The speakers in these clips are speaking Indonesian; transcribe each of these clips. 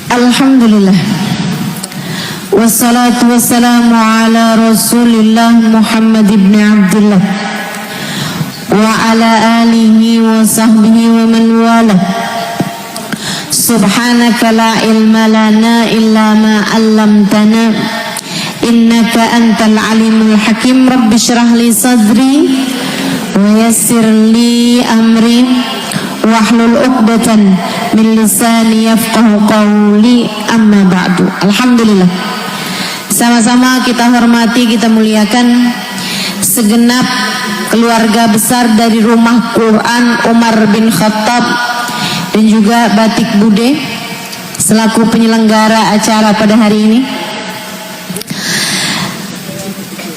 Alhamdulillah. Wassalatu wassalamu ala Rasulillah Muhammad ibn Abdullah wa ala alihi wa sahbihi wa man wala. Subhanaka la ilma lana illa ma 'allamtana innaka antal alimul hakim. Rabbi shrah li sadri wa yassir li amri wahlul 'uqdatan min lisani yafqahu qawli, amma ba'du. Alhamdulillah, sama-sama kita hormati, kita muliakan segenap keluarga besar dari Rumah Quran Umar bin Khattab dan juga Batik Bude selaku penyelenggara acara pada hari ini.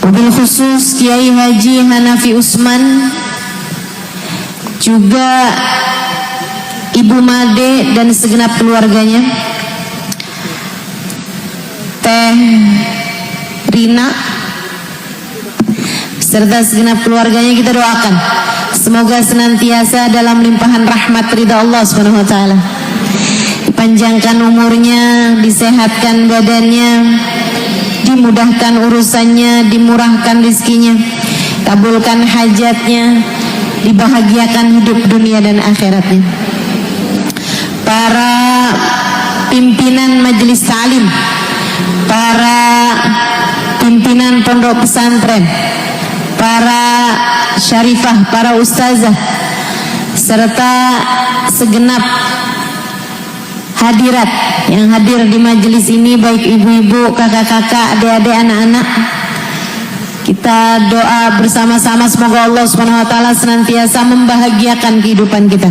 Wabil khusus Kiai Haji Hanafi Usman, juga Ibu Made dan segenap keluarganya, Teh Rina serta segenap keluarganya, kita doakan semoga senantiasa dalam limpahan rahmat ridha Allah Subhanahu wa taala. Dipanjangkan umurnya, disehatkan badannya, dimudahkan urusannya, dimurahkan rizkinya, kabulkan hajatnya, dibahagiakan hidup dunia dan akhiratnya. Para pimpinan majelis ta'lim, para pimpinan pondok pesantren, para syarifah, para ustazah, serta segenap hadirat yang hadir di majelis ini, baik ibu-ibu, kakak-kakak, adik-adik, anak-anak. Kita doa bersama-sama semoga Allah Subhanahu wa taala senantiasa membahagiakan kehidupan kita.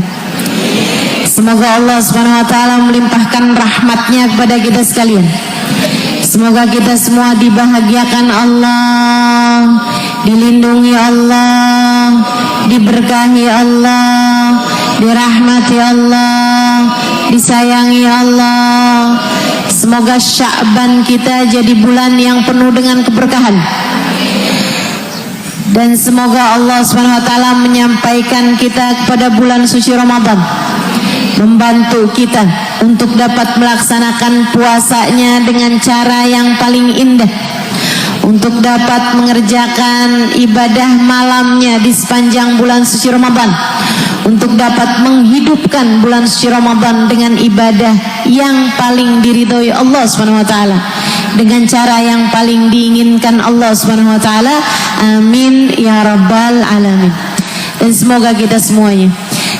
Semoga Allah Subhanahu wa taala melimpahkan rahmatnya kepada kita sekalian. Semoga kita semua dibahagiakan Allah, dilindungi Allah, diberkahi Allah, dirahmati Allah, disayangi Allah. Semoga Sya'ban kita jadi bulan yang penuh dengan keberkahan. Dan semoga Allah Subhanahu wa taala menyampaikan kita kepada bulan suci Ramadan, membantu kita untuk dapat melaksanakan puasanya dengan cara yang paling indah, untuk dapat mengerjakan ibadah malamnya di sepanjang bulan suci Ramadan, untuk dapat menghidupkan bulan suci Ramadan dengan ibadah yang paling diridhoi Allah Subhanahu wa taala, dengan cara yang paling diinginkan Allah Subhanahu wa taala. Amin ya rabbal alamin. Dan semoga kita semuanya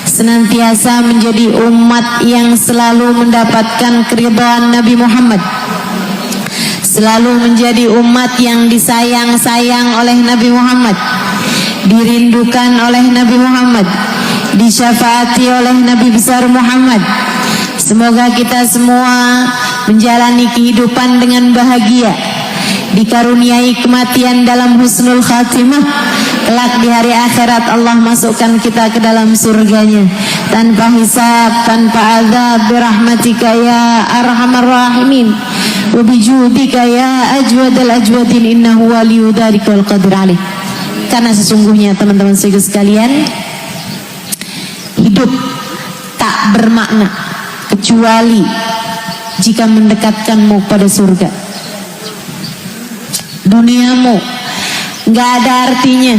senantiasa menjadi umat yang selalu mendapatkan keridhaan Nabi Muhammad, selalu menjadi umat yang disayang-sayang oleh Nabi Muhammad, dirindukan oleh Nabi Muhammad, disyafaati oleh Nabi besar Muhammad. Semoga kita semua menjalani kehidupan dengan bahagia, dikaruniai kematian dalam husnul khatimah. Kelak di hari akhirat Allah masukkan kita ke dalam surganya tanpa hisab, tanpa azab, birahmatika ya arhamar rahimin wa bijudika ya ajwadal ajwadin innahu waliyu dzalika wal qadir alaih. Karena sesungguhnya teman-teman sekalian, hidup tak bermakna kecuali jika mendekatkanmu pada surga. Duniamu gak ada artinya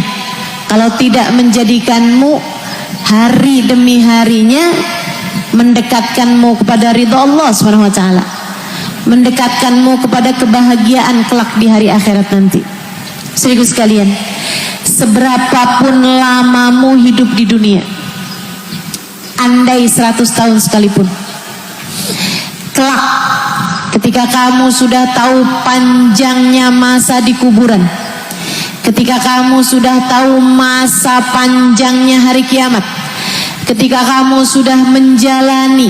kalau tidak menjadikanmu hari demi harinya mendekatkanmu kepada ridha Allah Subhanahu wa taala, mendekatkanmu kepada kebahagiaan kelak di hari akhirat nanti. Saudaraku sekalian, seberapapun lamamu hidup di dunia, andai 100 tahun sekalipun, kelak ketika kamu sudah tahu panjangnya masa di kuburan, ketika kamu sudah tahu masa panjangnya hari kiamat, ketika kamu sudah menjalani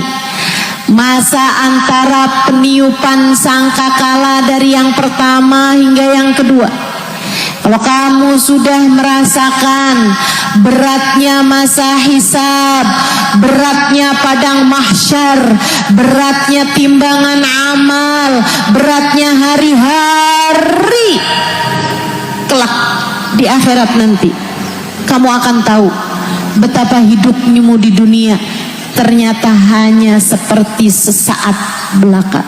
masa antara peniupan sangkakala dari yang pertama hingga yang kedua, kalau kamu sudah merasakan beratnya masa hisab, beratnya padang mahsyar, beratnya timbangan amal, beratnya hari-hari kelak di akhirat nanti, kamu akan tahu betapa hidupmu di dunia ternyata hanya seperti sesaat belaka.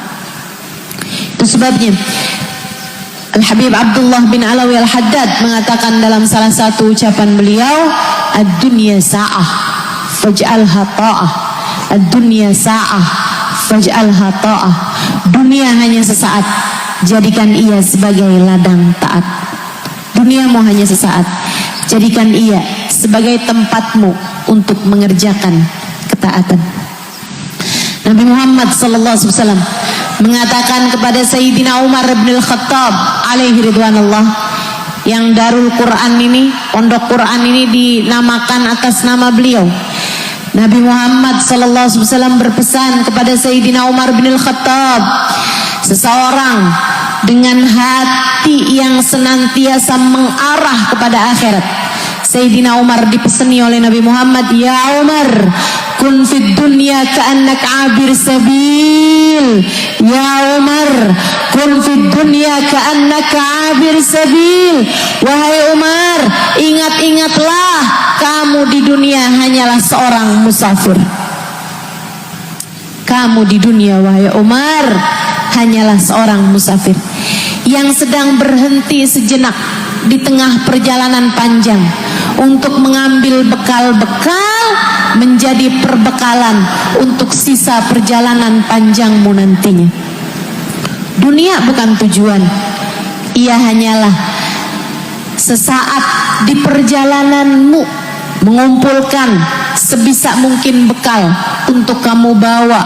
Itu sebabnya Al-Habib Abdullah bin Alawi Al-Haddad mengatakan dalam salah satu ucapan beliau, ad-dunya sa'ah faj'alha ta'ah, ad-dunya sa'ah faj'alha ta'ah. Dunia hanya sesaat, jadikan ia sebagai ladang taat. Duniamu hanya sesaat, jadikan ia sebagai tempatmu untuk mengerjakan ketaatan. Nabi Muhammad SAW mengatakan kepada Sayyidina Umar bin Al-Khattab alaihi ridwanullah, yang Darul Quran ini, pondok Quran ini dinamakan atas nama beliau. Nabi Muhammad SAW berpesan kepada Sayyidina Umar bin Al-Khattab, seseorang dengan hati yang senantiasa mengarah kepada akhirat. Sayyidina Umar dipeseni oleh Nabi Muhammad, ya Umar, kun fid dunya ka'annaka abir sabil. Ya Umar, kun fid dunya ka'annaka abir sabil. Wahai Umar, ingat-ingatlah, kamu di dunia hanyalah seorang musafir. Kamu di dunia, wahai Umar, hanyalah seorang musafir yang sedang berhenti sejenak di tengah perjalanan panjang untuk mengambil bekal-bekal menjadi perbekalan untuk sisa perjalanan panjangmu nantinya. Dunia bukan tujuan, ia hanyalah sesaat di perjalananmu mengumpulkan sebisa mungkin bekal untuk kamu bawa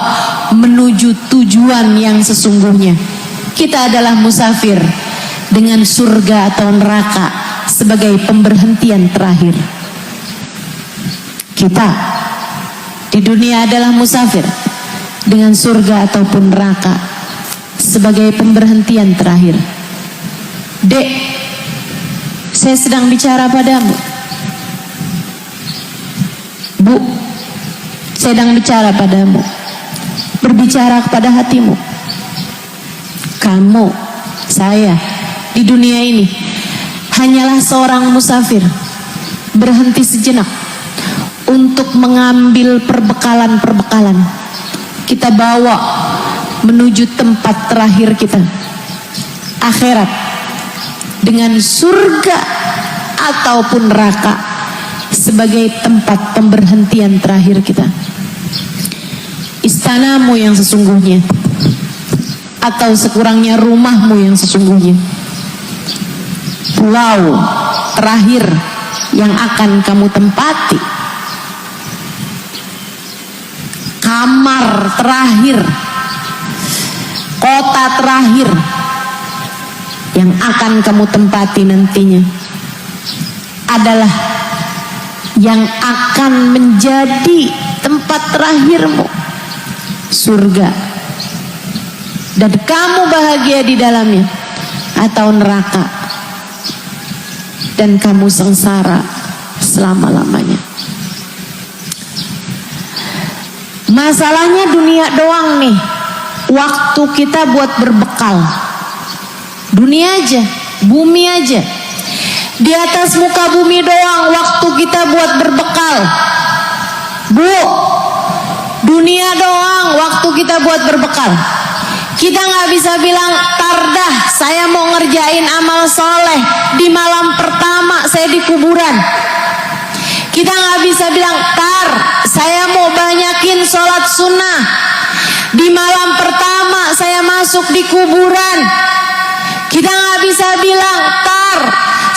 menuju tujuan yang sesungguhnya. Kita adalah musafir dengan surga atau neraka sebagai pemberhentian terakhir. Kita di dunia adalah musafir dengan surga ataupun neraka sebagai pemberhentian terakhir. Dek, saya sedang bicara padamu. Bu, saya sedang bicara padamu. Berbicara kepada hatimu. Kamu, saya di dunia ini hanyalah seorang musafir, berhenti sejenak untuk mengambil perbekalan-perbekalan kita bawa menuju tempat terakhir kita, akhirat, dengan surga ataupun neraka sebagai tempat pemberhentian terakhir kita. Istanamu yang sesungguhnya atau sekurangnya rumahmu yang sesungguhnya, pulau terakhir yang akan kamu tempati, kamar terakhir, kota terakhir yang akan kamu tempati nantinya adalah yang akan menjadi tempat terakhirmu, surga. Dan kamu bahagia di dalamnya, atau neraka dan kamu sengsara selama-lamanya. Masalahnya dunia doang nih, waktu kita buat berbekal. Dunia aja, bumi aja. Di atas muka bumi doang waktu kita buat berbekal. Bu, dunia doang waktu kita buat berbekal. Kita nggak bisa bilang, tardah saya mau ngerjain amal soleh di malam pertama saya di kuburan. Kita nggak bisa bilang, tar saya mau banyakin sholat sunnah di malam pertama saya masuk di kuburan. Kita nggak bisa bilang, tar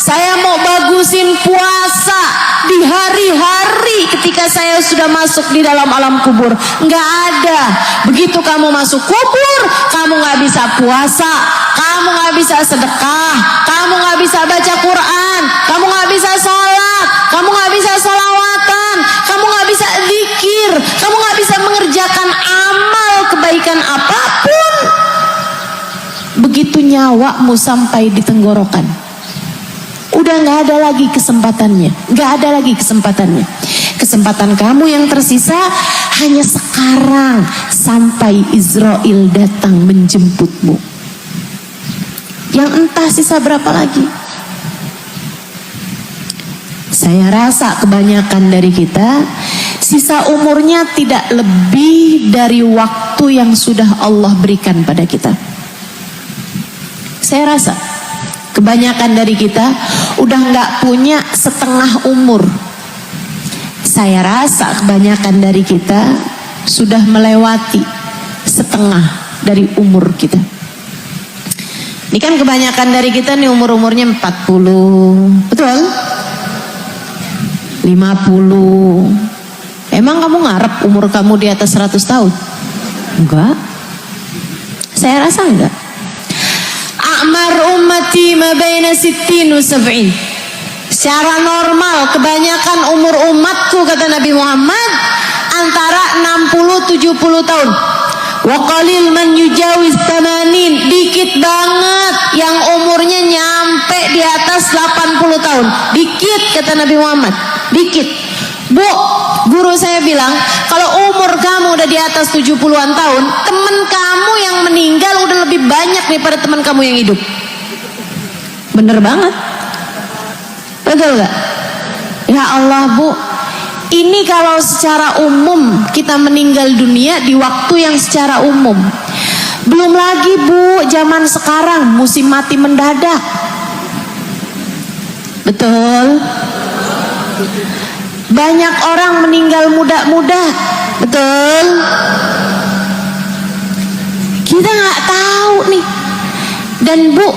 saya mau bagusin puasa di hari-hari ketika saya sudah masuk di dalam alam kubur. Nggak ada. Begitu kamu masuk kubur, kamu nggak bisa puasa, kamu nggak bisa sedekah, kamu nggak bisa baca Quran, kamu nggak bisa sholat, kamu nggak bisa sholawatan, kamu nggak bisa zikir, kamu nggak bisa mengerjakan amal kebaikan apapun. Begitu nyawamu sampai di tenggorokan, udah nggak ada lagi kesempatannya, nggak ada lagi kesempatannya. Kesempatan kamu yang tersisa hanya sekarang sampai Israel datang menjemputmu. Yang entah sisa berapa lagi. Saya rasa kebanyakan dari kita sisa umurnya tidak lebih dari waktu yang sudah Allah berikan pada kita. Saya rasa kebanyakan dari kita udah nggak punya setengah umur. Saya rasa kebanyakan dari kita sudah melewati setengah dari umur kita. Ini kan kebanyakan dari kita nih umur-umurnya 40, betul? 50. Emang kamu ngarep umur kamu di atas 100 tahun? Enggak. Saya rasa enggak. A'mar ummati ma baina 60 wa 70. Secara normal kebanyakan umur umatku, kata Nabi Muhammad, antara 60-70 tahun. Wa qalil man yujawiz 80. Dikit banget yang umurnya nyampe di atas 80 tahun. Dikit, kata Nabi Muhammad. Dikit. Bu, guru saya bilang, kalau umur kamu udah di atas 70-an tahun, teman kamu yang meninggal udah lebih banyak daripada teman kamu yang hidup. Bener banget. Betul gak? Ya Allah, Bu, ini kalau secara umum kita meninggal dunia di waktu yang secara umum. Belum lagi, Bu, zaman sekarang musim mati mendadak. Betul? Banyak orang meninggal muda-muda. Betul? Kita nggak tahu nih. Dan Bu,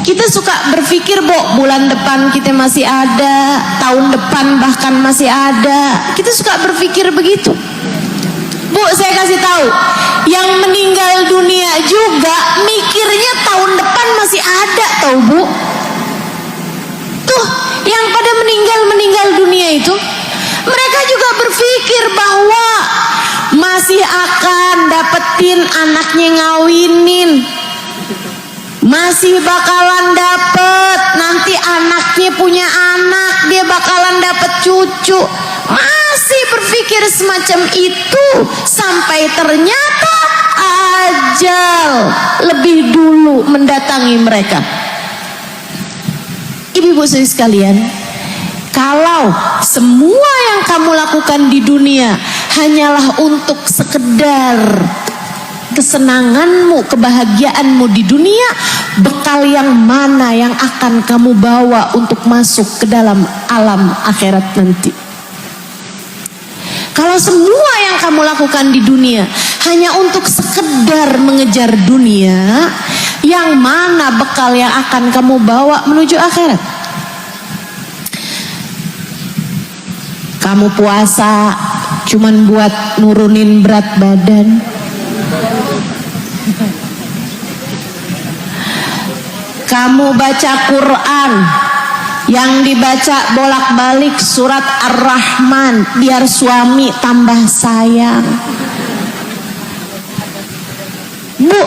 kita suka berpikir, Bu, bulan depan kita masih ada, tahun depan bahkan masih ada. Kita suka berpikir begitu. Bu, saya kasih tahu, yang meninggal dunia juga mikirnya tahun depan masih ada, tahu Bu? Tuh, yang pada meninggal dunia itu, mereka juga berpikir bahwa masih akan dapetin anaknya ngawinin. Masih bakalan dapet, nanti anaknya punya anak, dia bakalan dapet cucu. Masih berpikir semacam itu, sampai ternyata ajal lebih dulu mendatangi mereka. Ibu-ibu sekalian, kalau semua yang kamu lakukan di dunia hanyalah untuk sekedar kesenanganmu, kebahagiaanmu di dunia, bekal yang mana yang akan kamu bawa untuk masuk ke dalam alam akhirat nanti? Kalau semua yang kamu lakukan di dunia hanya untuk sekedar mengejar dunia, yang mana bekal yang akan kamu bawa menuju akhirat? Kamu puasa cuman buat nurunin berat badan. Kamu baca Quran yang dibaca bolak-balik surat Ar-Rahman biar suami tambah sayang. Bu,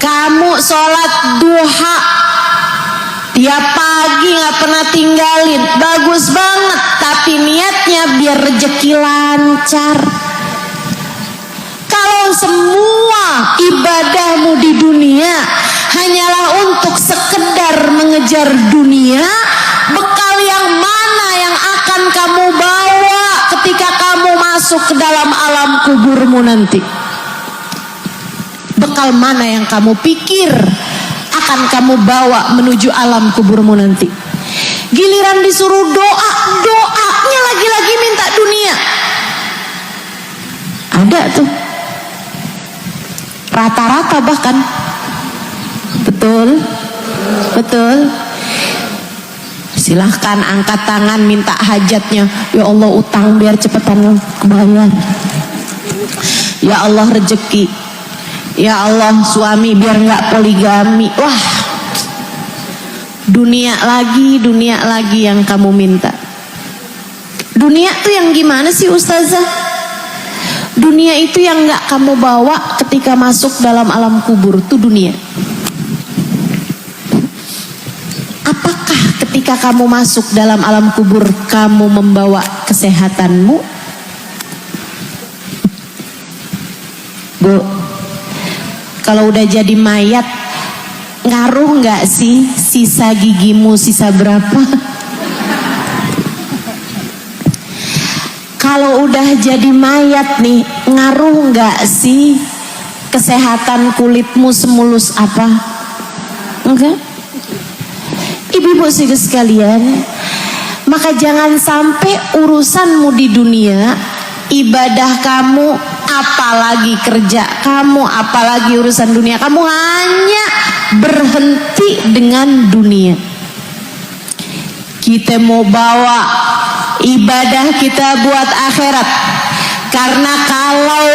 kamu sholat duha tiap pagi gak pernah tinggalin, bagus banget, tapi niatnya biar rezeki lancar. Kalau semua ibadahmu di dunia hanyalah untuk sekedar mengejar dunia, bekal yang mana yang akan kamu bawa ketika kamu masuk ke dalam alam kuburmu nanti? Bekal mana yang kamu pikir akan kamu bawa menuju alam kuburmu nanti? Giliran disuruh doa, doanya lagi-lagi minta dunia. Ada tuh, rata-rata bahkan. Betul, betul. Silahkan angkat tangan minta hajatnya. Ya Allah, utang biar cepetan kebayar. Ya Allah, rezeki. Ya Allah, suami biar nggak poligami. Wah, dunia lagi yang kamu minta. Dunia tuh yang gimana sih, Ustazah? Dunia itu yang nggak kamu bawa ketika masuk dalam alam kubur tuh dunia. Apakah ketika kamu masuk dalam alam kubur kamu membawa kesehatanmu? Bu, kalau udah jadi mayat, ngaruh nggak sih sisa gigimu sisa berapa? Kalau udah jadi mayat nih, ngaruh nggak sih kesehatan kulitmu semulus apa? Enggak. Ibu-ibu sekalian, maka jangan sampai urusanmu di dunia, ibadah kamu, apalagi kerja kamu, apalagi urusan dunia kamu hanya berhenti dengan dunia. Kita mau bawa ibadah kita buat akhirat, karena kalau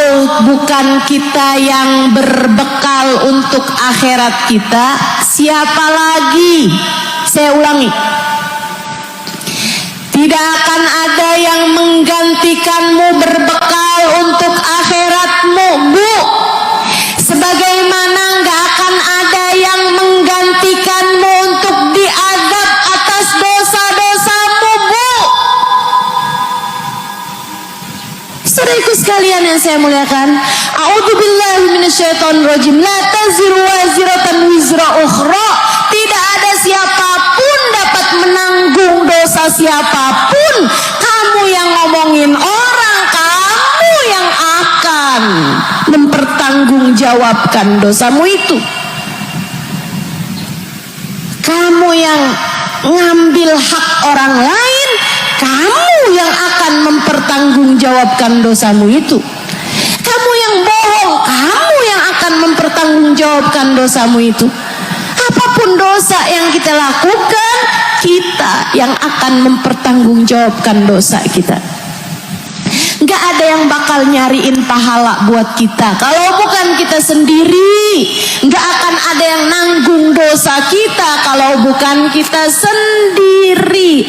bukan kita yang berbekal untuk akhirat kita, siapa lagi? Saya ulangi, tidak akan ada yang menggantikanmu berbekal untuk akhiratmu, Bu. Sebagaimana nggak akan ada yang menggantikanmu untuk diazab atas dosa-dosamu, Bu. Saudaraku sekalian yang saya muliakan, a'udzubillahi minasyaitonirrajim. La taziru waziratan wizra ukhra. Tidak ada siapapun dapat menanggung dosa siapapun. Kamu yang ngomongin orang, kamu yang akan mempertanggungjawabkan dosamu itu. Kamu yang ngambil hak orang lain, kamu yang akan mempertanggungjawabkan dosamu itu. Kamu yang bohong, kamu yang akan mempertanggungjawabkan dosamu itu. Apapun dosa yang kita lakukan, kita yang akan mempertanggungjawabkan dosa kita. Gak ada yang bakal nyariin pahala buat kita kalau bukan kita sendiri. Gak akan ada yang nanggung dosa kita kalau bukan kita sendiri.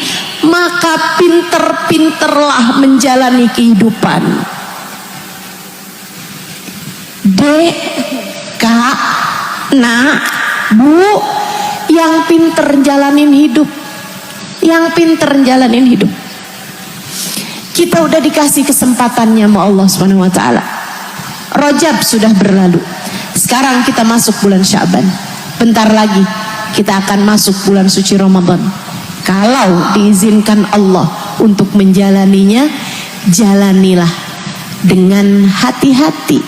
Maka pinter-pinterlah menjalani kehidupan. Dek, Kak, Nak, Bu, yang pinter jalanin hidup, yang pinter jalanin hidup. Kita udah dikasih kesempatannya sama Allah Subhanahu wa taala. Rajab sudah berlalu. Sekarang kita masuk bulan Sya'ban. Bentar lagi kita akan masuk bulan suci Ramadan. Kalau diizinkan Allah untuk menjalaninya, jalanilah dengan hati-hati.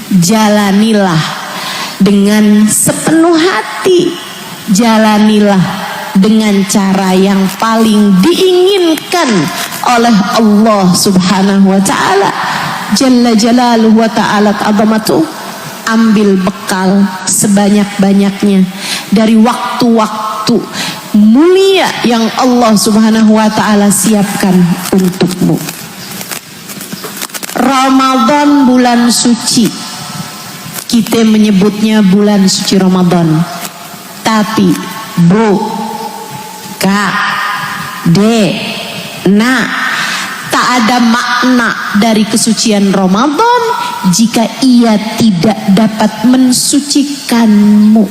Jalanilah dengan sepenuh hati. Jalanilah dengan cara yang paling diinginkan oleh Allah Subhanahu wa taala. Jalla jalaluhu wa ta'ala azamatuh. Ambil bekal sebanyak-banyaknya dari waktu-waktu mulia yang Allah Subhanahu wa taala siapkan untukmu. Ramadan bulan suci. Kita menyebutnya bulan suci Ramadan. Tapi Bu, Kak, Dek, Nak, tak ada makna dari kesucian Ramadan jika ia tidak dapat mensucikanmu.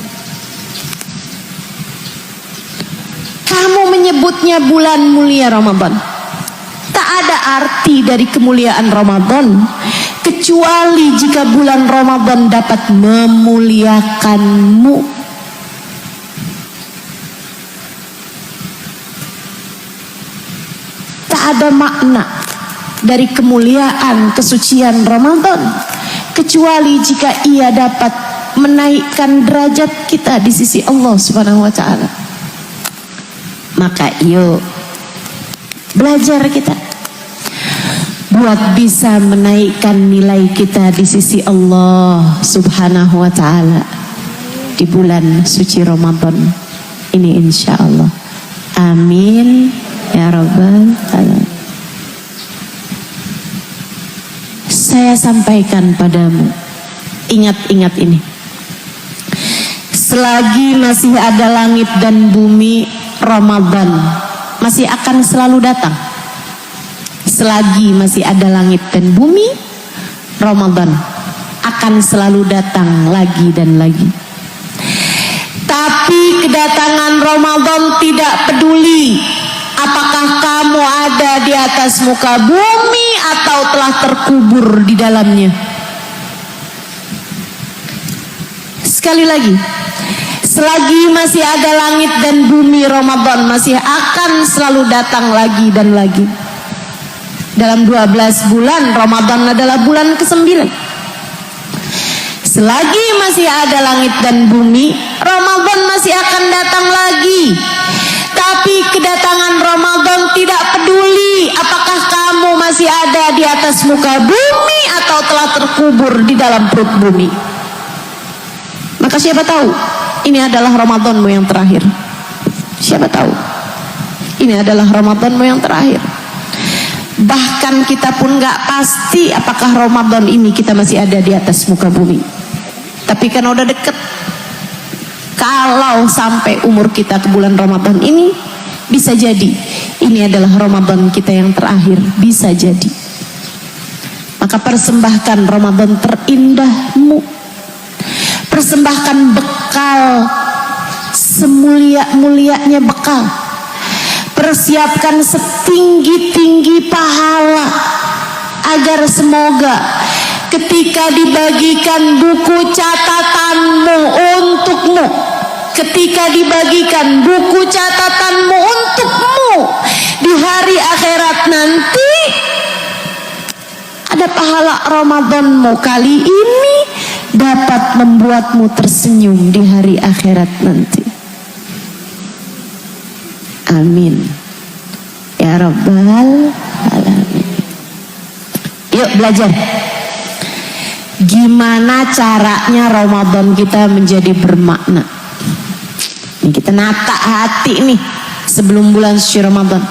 Kamu menyebutnya bulan mulia Ramadan. Tak ada arti dari kemuliaan Ramadan kecuali jika bulan Ramadan dapat memuliakanmu. Tak ada makna dari kemuliaan kesucian Ramadan kecuali jika ia dapat menaikkan derajat kita di sisi Allah Subhanahu wa taala. Maka yuk belajar kita buat bisa menaikkan nilai kita di sisi Allah Subhanahu wa taala di bulan suci Ramadan ini, insya Allah. Amin ya rabbal alamin. Saya sampaikan padamu, ingat-ingat ini. Selagi masih ada langit dan bumi, Ramadan masih akan selalu datang. Selagi masih ada langit dan bumi, Ramadan akan selalu datang lagi dan lagi. Tapi kedatangan Ramadan tidak peduli apakah kamu ada di atas muka bumi atau telah terkubur di dalamnya. Sekali lagi, selagi masih ada langit dan bumi, Ramadan masih akan selalu datang lagi dan lagi. dalam 12 bulan. Ramadan adalah bulan ke-9. Selagi masih ada langit dan bumi, Ramadan masih akan datang lagi. Tapi kedatangan Ramadan tidak peduli apakah kamu masih ada di atas muka bumi atau telah terkubur di dalam perut bumi. Maka siapa tahu ini adalah Ramadanmu yang terakhir. Siapa tahu ini adalah Ramadanmu yang terakhir. Bahkan kita pun gak pasti apakah Ramadan ini kita masih ada di atas muka bumi. Tapi kan udah deket. Kalau sampai umur kita ke bulan Ramadan ini, bisa jadi ini adalah Ramadan kita yang terakhir. Bisa jadi. Maka persembahkan Ramadan terindahmu. Persembahkan bekal semulia-mulianya bekal. Persiapkan setinggi-tinggi pahala agar semoga ketika dibagikan buku catatanmu untukmu, ketika dibagikan buku catatanmu untukmu di hari akhirat nanti, ada pahala Ramadanmu kali ini dapat membuatmu tersenyum di hari akhirat nanti. Amin ya Rabbal Alamin. Yuk belajar gimana caranya Ramadan kita menjadi bermakna. Ini kita nata hati nih sebelum bulan suci Ramadan.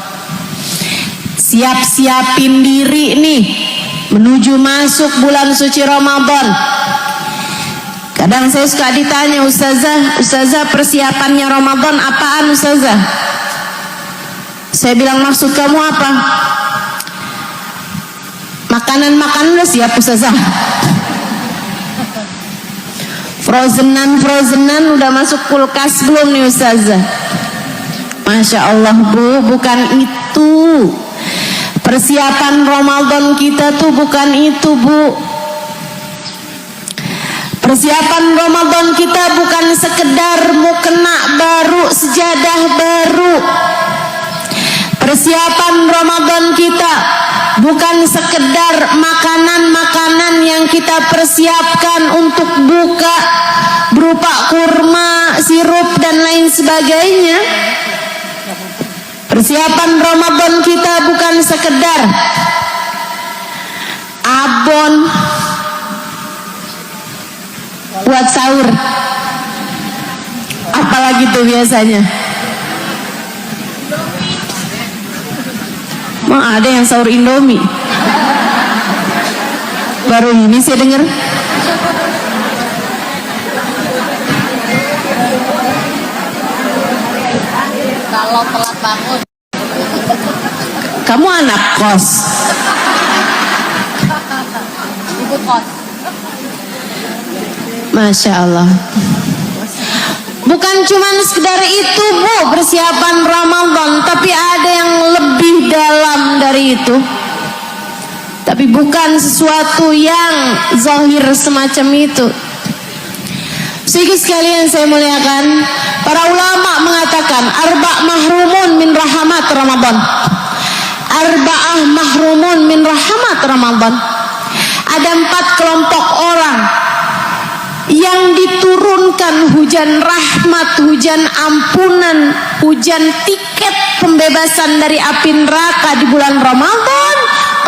Siap-siapin diri nih menuju masuk bulan suci Ramadan. Kadang saya suka ditanya, Ustazah persiapannya Ramadan apaan Ustazah? Saya bilang, maksud kamu apa? Makanan-makanan udah siap Ustazah. Frozenan udah masuk kulkas belum nih Ustazah? Masya Allah Bu, bukan itu. Persiapan Ramadan kita tuh bukan itu Bu. Persiapan Ramadan kita bukan sekedar mukena baru, sejadah baru. Persiapan Ramadan kita bukan sekedar makanan-makanan yang kita persiapkan untuk buka berupa kurma, sirup dan lain sebagainya. Persiapan Ramadan kita bukan sekedar abon buat sahur. Apalagi tuh biasanya. Mau ada yang sahur Indomie. Baru ini saya dengar. Kalau telat bangun. Kamu anak kos. Ibu kos. Masya Allah. Bukan cuma sekedar itu Bu persiapan Ramadan, tapi ada yang lebih dalam dari itu. Tapi bukan sesuatu yang zahir semacam itu. Sedikit sekalian saya muliakan, para ulama mengatakan arba' mahrumun min rahmat Ramadan. Arba'ah mahrumun min rahmat Ramadan. Ada 4 kelompok orang yang diturunkan hujan rahmat, hujan ampunan, hujan tiket pembebasan dari api neraka di bulan Ramadan.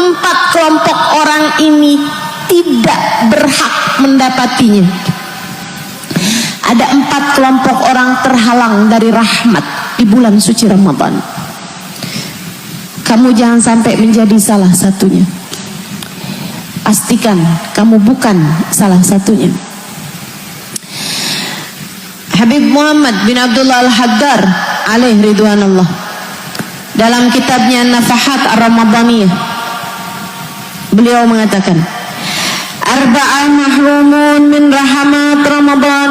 4 kelompok orang ini tidak berhak mendapatinya. Ada 4 kelompok orang terhalang dari rahmat di bulan suci Ramadan. Kamu jangan sampai menjadi salah satunya. Pastikan kamu bukan salah satunya. Habib Muhammad bin Abdullah Al-Haddar alaih ridwanullah dalam kitabnya Nafahat Ar-Ramadaniyah, beliau mengatakan arba'ah mahrumun min rahmat Ramadan.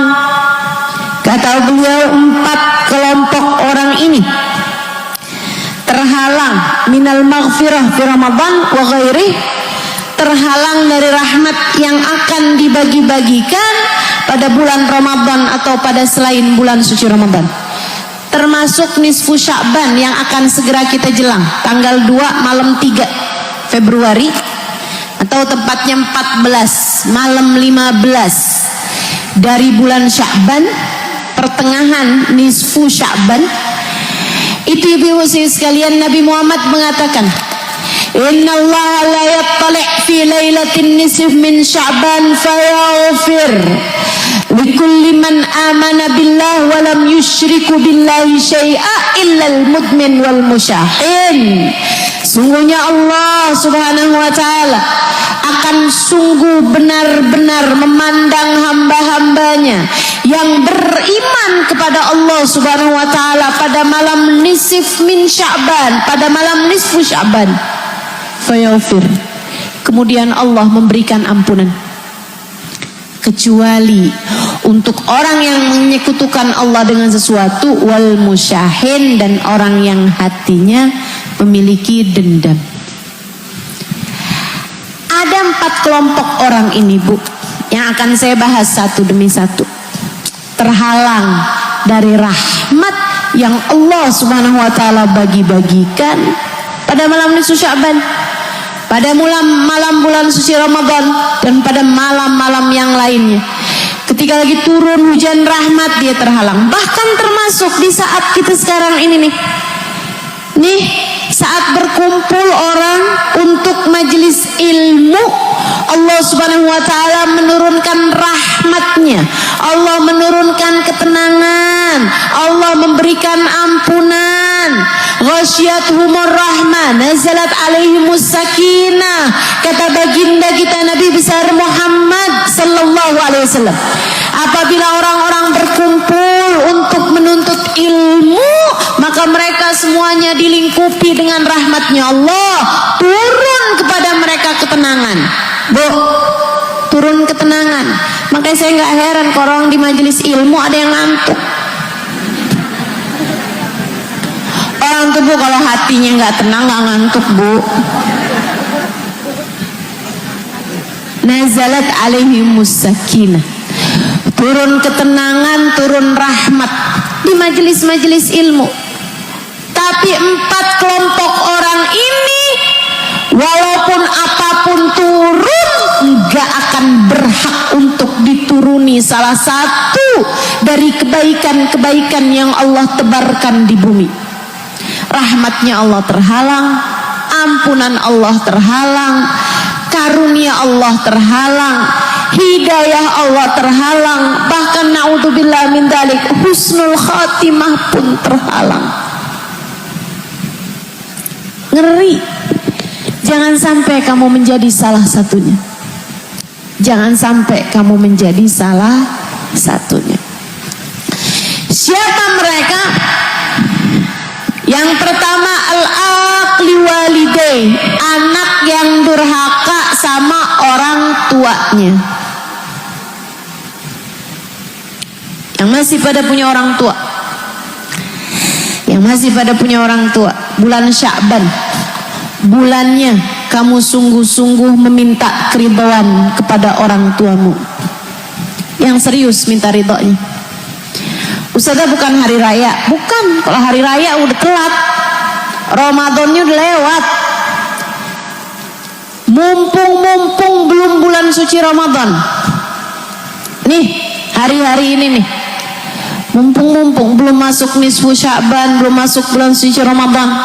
Kata beliau 4 kelompok orang ini terhalang minal maghfirah fi Ramadan wa ghairih, terhalang dari rahmat yang akan dibagi-bagikan pada bulan Ramadan atau pada selain bulan suci Ramadan, termasuk nisfu Sya'ban yang akan segera kita jelang tanggal 2 malam 3 Februari atau tepatnya 14 malam 15 dari bulan Sya'ban, pertengahan nisfu Sya'ban. Itu ibu sekalian, Nabi Muhammad mengatakan, Inna Allah la yattali' fi lailatin nisf min Sya'ban fayaghfir likulli man amana billah wa lam yusyriku billahi syai'a illa al-mudmin wal musyahin. Sungguhnya Allah Subhanahu wa ta'ala akan sungguh benar-benar memandang hamba-hambanya yang beriman kepada Allah Subhanahu wa ta'ala pada malam nisf min Sya'ban, pada malam nisfu Sya'ban. Fayaghfir, kemudian Allah memberikan ampunan, kecuali untuk orang yang menyekutukan Allah dengan sesuatu, wal musyahin, dan orang yang hatinya memiliki dendam. Ada 4 kelompok orang ini, Bu, yang akan saya bahas satu demi satu. Terhalang dari rahmat yang Allah Subhanahu wa ta'ala bagi-bagikan pada malam nisfu Sya'ban, pada malam bulan suci Ramadan, dan pada malam-malam yang lainnya. Ketika lagi turun hujan rahmat, dia terhalang. Bahkan termasuk di saat kita sekarang ini nih, saat berkumpul orang untuk majelis ilmu, Allah Subhanahu wa ta'ala menurunkan rahmatnya, Allah menurunkan ketenangan, Allah memberikan ampunan. Ghasyiyatuhumur rahmah, nazalat alaihimus sakinah, kata baginda kita Nabi besar Muhammad sallallahu alaihi wasallam. Apabila orang-orang berkumpul untuk menuntut ilmu, maka mereka semuanya dilingkupi dengan rahmatnya Allah. Turun kepada mereka ketenangan, Bu, turun ketenangan. Makanya saya nggak heran kalau orang di majelis ilmu ada yang ngantuk. Orang tuh, Bu, kalau hatinya nggak tenang nggak ngantuk, Bu. Nazalat alaihimus sakinah, turun ketenangan, turun rahmat di majelis-majelis ilmu. Tapi 4 kelompok orang ini, walaupun apapun turun, nggak akan berhak untuk dituruni salah satu dari kebaikan-kebaikan yang Allah tebarkan di bumi. Rahmatnya Allah terhalang, ampunan Allah terhalang, karunia Allah terhalang, hidayah Allah terhalang, bahkan naudzubillah min dzalik, husnul khatimah pun terhalang. Ngeri. Jangan sampai kamu menjadi salah satunya. Jangan sampai kamu menjadi salah satunya. Siapa mereka? Yang pertama, al-aqli walidain, anak yang durhaka sama orang tuanya. Yang masih pada punya orang tua. Yang masih pada punya orang tua. Bulan Sya'ban, bulannya kamu sungguh-sungguh meminta keridhaan kepada orang tuamu. Yang serius minta ridhonya. Ustazah, bukan hari raya. Bukan, kalau hari raya udah telat, Ramadannya udah lewat. Mumpung belum bulan suci Ramadan, nih hari-hari ini nih, mumpung belum masuk nisfu Sya'ban, belum masuk bulan suci Ramadan,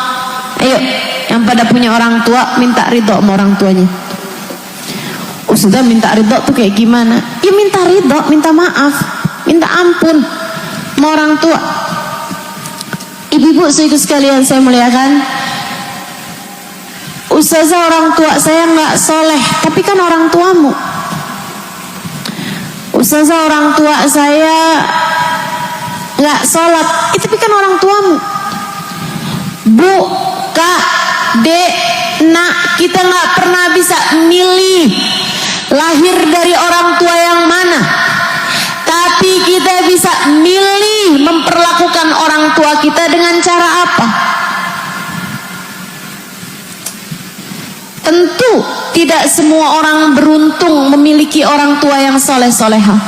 ayo yang pada punya orang tua minta ridho sama orang tuanya. Ustazah, minta ridho tuh kayak gimana? Ya minta ridho, minta maaf, minta ampun sama orang tua. Ibu-ibu saudara sekalian saya muliakan, Ustazah, orang tua saya nggak soleh, tapi kan orang tuamu. Ustazah, orang tua saya nggak sholat, tapi kan orang tuamu. Bu, Kak, Dek, Nak, kita nggak pernah bisa milih lahir dari orang tua yang mana, tapi kita bisa milih memperlakukan orang tua kita dengan cara apa. Tentu tidak semua orang beruntung memiliki orang tua yang soleh-solehah.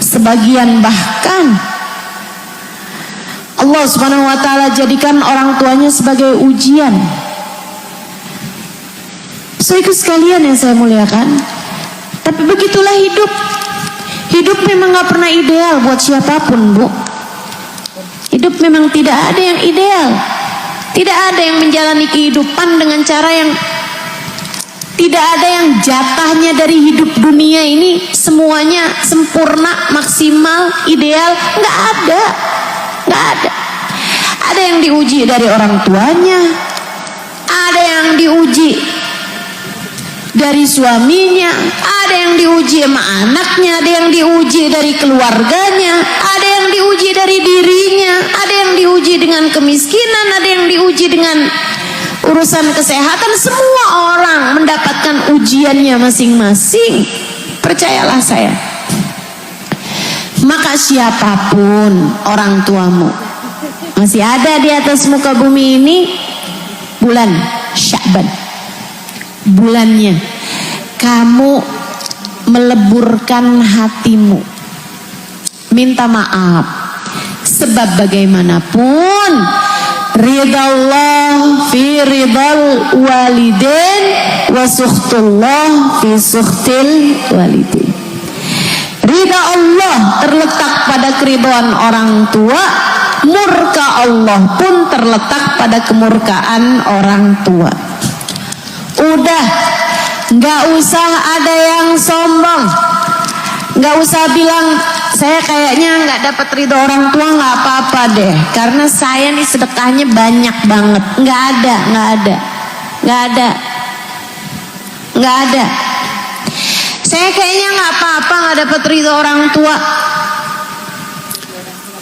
Sebagian bahkan Allah Subhanahu wa ta'ala jadikan orang tuanya sebagai ujian. Saudaraku sekalian yang saya muliakan, tapi begitulah hidup. Hidup memang gak pernah ideal buat siapapun, Bu. Hidup memang tidak ada yang ideal. Tidak ada yang menjalani kehidupan dengan cara yang, tidak ada yang jatahnya dari hidup dunia ini semuanya sempurna, maksimal, ideal. Gak ada. Gak ada. Ada yang diuji dari orang tuanya, ada yang diuji dari suaminya, ada yang diuji sama anaknya, ada yang diuji dari keluarganya, ada yang diuji dari dirinya, ada yang diuji dengan kemiskinan, ada yang diuji dengan urusan kesehatan. Semua orang mendapatkan ujiannya masing-masing. Percayalah saya. Maka siapapun orang tuamu, masih ada di atas muka bumi ini bulan Sya'ban, bulannya kamu meleburkan hatimu, minta maaf, sebab bagaimanapun ridha Allah fi ridhal walidain wa sukhtullah fi sukhtil walidain. Ridha Allah terletak pada keridhaan orang tua, murka Allah pun terletak pada kemurkaan orang tua. Udah, gak usah ada yang sombong, gak usah bilang saya kayaknya gak dapat ridho orang tua, gak apa-apa deh, karena saya nih sedekahnya banyak banget. Gak ada, gak ada, gak ada, gak ada. Saya kayaknya gak apa-apa gak dapat ridho orang tua,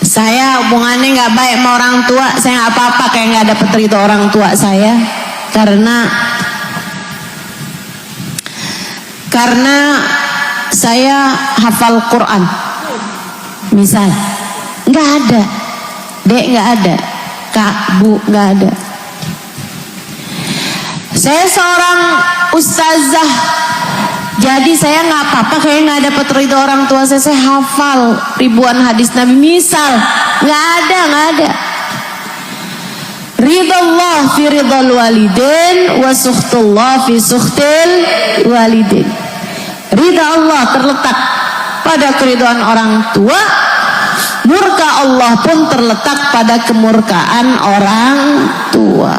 saya hubungannya gak baik sama orang tua, saya gak apa-apa kayak gak dapat ridho orang tua saya, karena saya hafal Quran misal. Gak ada, Dek, gak ada, Kak, Bu, gak ada. Saya seorang ustazah, jadi saya gak apa-apa kayak gak dapat ridho orang tua saya hafal ribuan hadis Nabi misal. Gak ada, gak ada. Ridha Allah fi ridhal walidain wa sukhtullah fi sukhtil walidain. Ridha Allah terletak pada keridhaan orang tua, murka Allah pun terletak pada kemurkaan orang tua.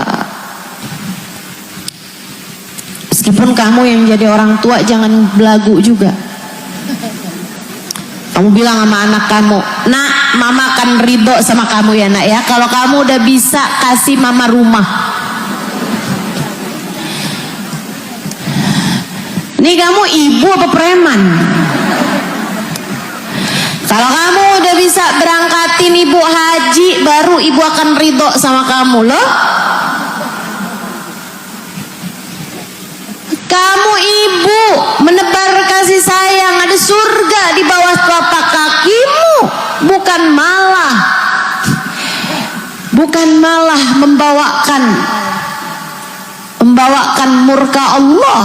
Meskipun kamu yang jadi orang tua jangan belagu juga. Kamu bilang sama anak kamu, nak, mama akan ridho sama kamu ya nak ya, kalau kamu udah bisa kasih mama rumah. Ini kamu ibu apa preman? Kalau kamu udah bisa berangkatin ibu haji, baru ibu akan ridho sama kamu loh. Kamu ibu menebar kasih sayang, ada surga di bawah telapak kakimu, bukan malah membawakan murka Allah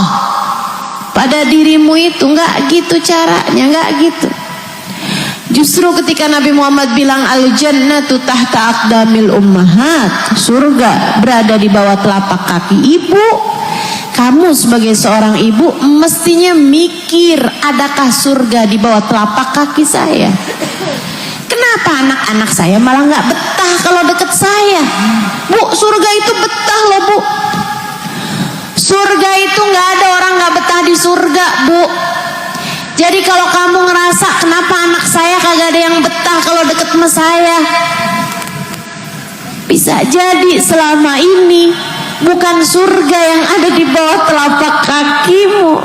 pada dirimu. Itu enggak gitu caranya, enggak gitu. Justru ketika Nabi Muhammad bilang al-jannatu tahta aqdamil ummahat, surga berada di bawah telapak kaki ibu, kamu sebagai seorang ibu mestinya mikir, adakah surga di bawah telapak kaki saya? Kenapa anak-anak saya malah nggak betah kalau deket saya? Bu, surga itu betah loh, Bu. Surga itu nggak ada orang nggak betah di surga, Bu. Jadi kalau kamu ngerasa kenapa anak saya kagak ada yang betah kalau deket sama saya, bisa jadi selama ini bukan surga yang ada di bawah telapak kakimu,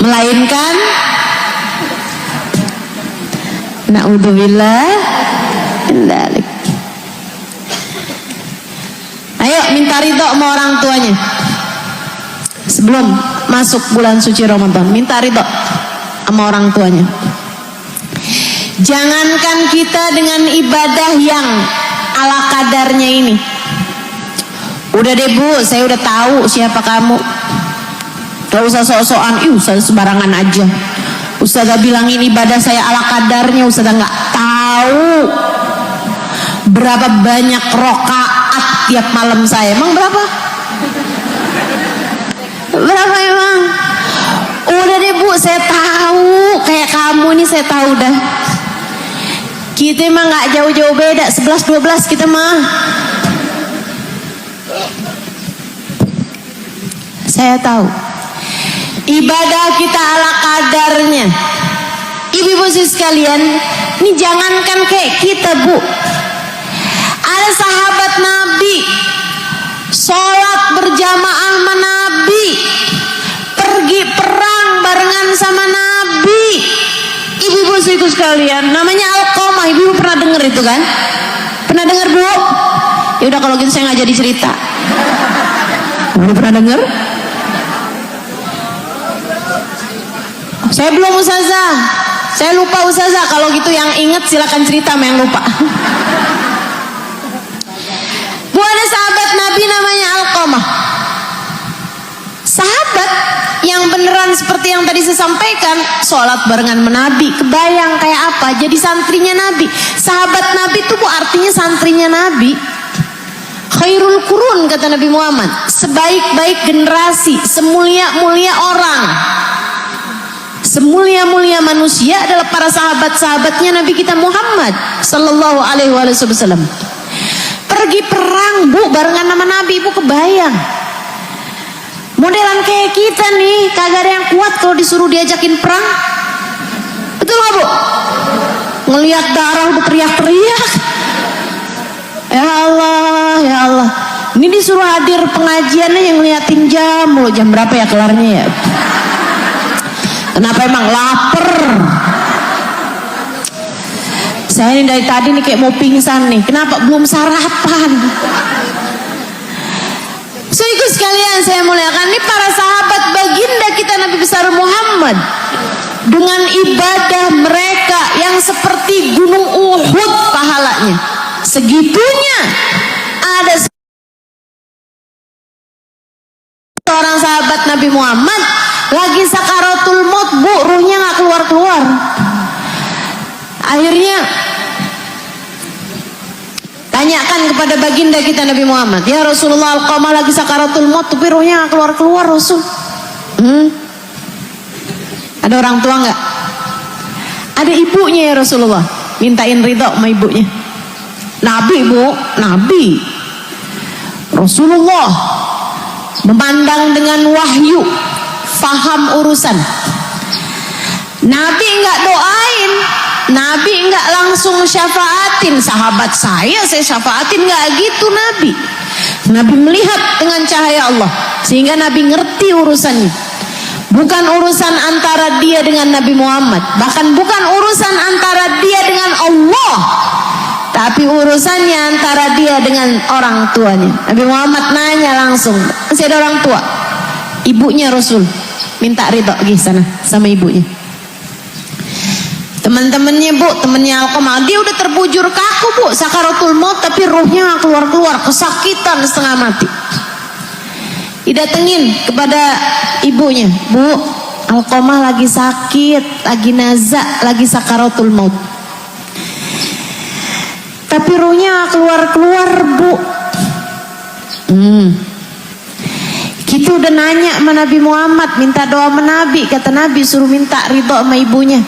melainkan na'udzubillah. Ayo minta ridho sama orang tuanya sebelum masuk bulan suci Ramadan. Minta ridho sama orang tuanya. Jangankan kita dengan ibadah yang ala kadarnya ini. Udah deh Bu, saya udah tahu siapa kamu. Gak usah sok-sokan, Ustaz sembarangan aja. Ustazah bilangin ibadah saya ala kadarnya, Ustazah gak tahu berapa banyak rokaat tiap malam saya. Emang berapa? Berapa emang? Udah deh Bu, saya tahu. Kayak kamu nih saya tahu dah. Kita emang gak jauh-jauh beda, 11-12 kita mah. Saya tahu. Ibadah kita ala kadarnya. Ibu-ibu sekalian, ini jangankan kayak kita Bu. Ada sahabat Nabi sholat berjamaah sama Nabi, pergi perang barengan sama Nabi. Ibu-ibu sekalian, namanya Alqamah. Ibu pernah dengar itu kan? Pernah dengar Bu? Ya udah kalau gitu saya nggak jadi cerita. Udah pernah dengar? Saya belum ustazah. Saya lupa ustazah. Kalau gitu yang ingat silakan cerita sama yang lupa. Bu, ada sahabat Nabi namanya Alqamah. Sahabat yang beneran seperti yang tadi saya sampaikan, sholat barengan Nabi, kebayang kayak apa jadi santrinya Nabi. Sahabat Nabi itu Bu artinya santrinya Nabi. Khairul Qurun kata Nabi Muhammad, sebaik-baik generasi, semulia-mulia orang, semulia-mulia manusia adalah para sahabat-sahabatnya Nabi kita Muhammad sallallahu alaihi wasallam. Pergi perang Bu barengan sama Nabi. Ibu kebayang modelan kayak kita nih, kagak ada yang kuat kalau disuruh diajakin perang. Betul gak Bu? Ngelihat darah udah teriak-teriak. Ya Allah, ya Allah. Ini disuruh hadir pengajiannya yang ngeliatin jam loh, jam berapa ya kelarnya ya? Kenapa emang lapar? Saya ini dari tadi nih kayak mau pingsan nih. Kenapa belum sarapan? Saudaraku sekalian saya muliakan, ini para sahabat baginda kita Nabi besar Muhammad dengan ibadah mereka yang seperti gunung Uhud pahalanya. Segitunya ada seorang sahabat Nabi Muhammad lagi sakaratul maut Bu, ruhnya gak keluar-keluar. Akhirnya tanyakan kepada baginda kita Nabi Muhammad, ya Rasulullah, Alqamah lagi sakaratul maut tapi ruhnya gak keluar-keluar Rasul. Ada orang tua gak? Ada ibunya ya Rasulullah, mintain ridho sama ibunya. Nabi Bu, Nabi Rasulullah memandang dengan wahyu, faham urusan. Nabi enggak doain, Nabi enggak langsung syafaatin. Sahabat saya syafaatin, enggak gitu Nabi. Nabi melihat dengan cahaya Allah sehingga Nabi ngerti urusannya. Bukan urusan antara dia dengan Nabi Muhammad, bahkan bukan urusan antara dia dengan Allah, tapi urusannya antara dia dengan orang tuanya. Nabi Muhammad nanya langsung, masih ada orang tua, ibunya Rasul, minta ridho lagi sana sama ibunya. Teman-temannya Bu, temannya Alqamah, dia udah terbujur kaku Bu, sakaratul maut tapi ruhnya gak keluar-keluar, kesakitan setengah mati. Didatengin kepada ibunya, Bu, Alqamah lagi sakit, lagi nazak, lagi sakaratul maut. Tapi ruhnya keluar-keluar Bu. Kita udah nanya sama Nabi Muhammad, minta doa sama Nabi. Kata Nabi suruh minta ridho sama ibunya.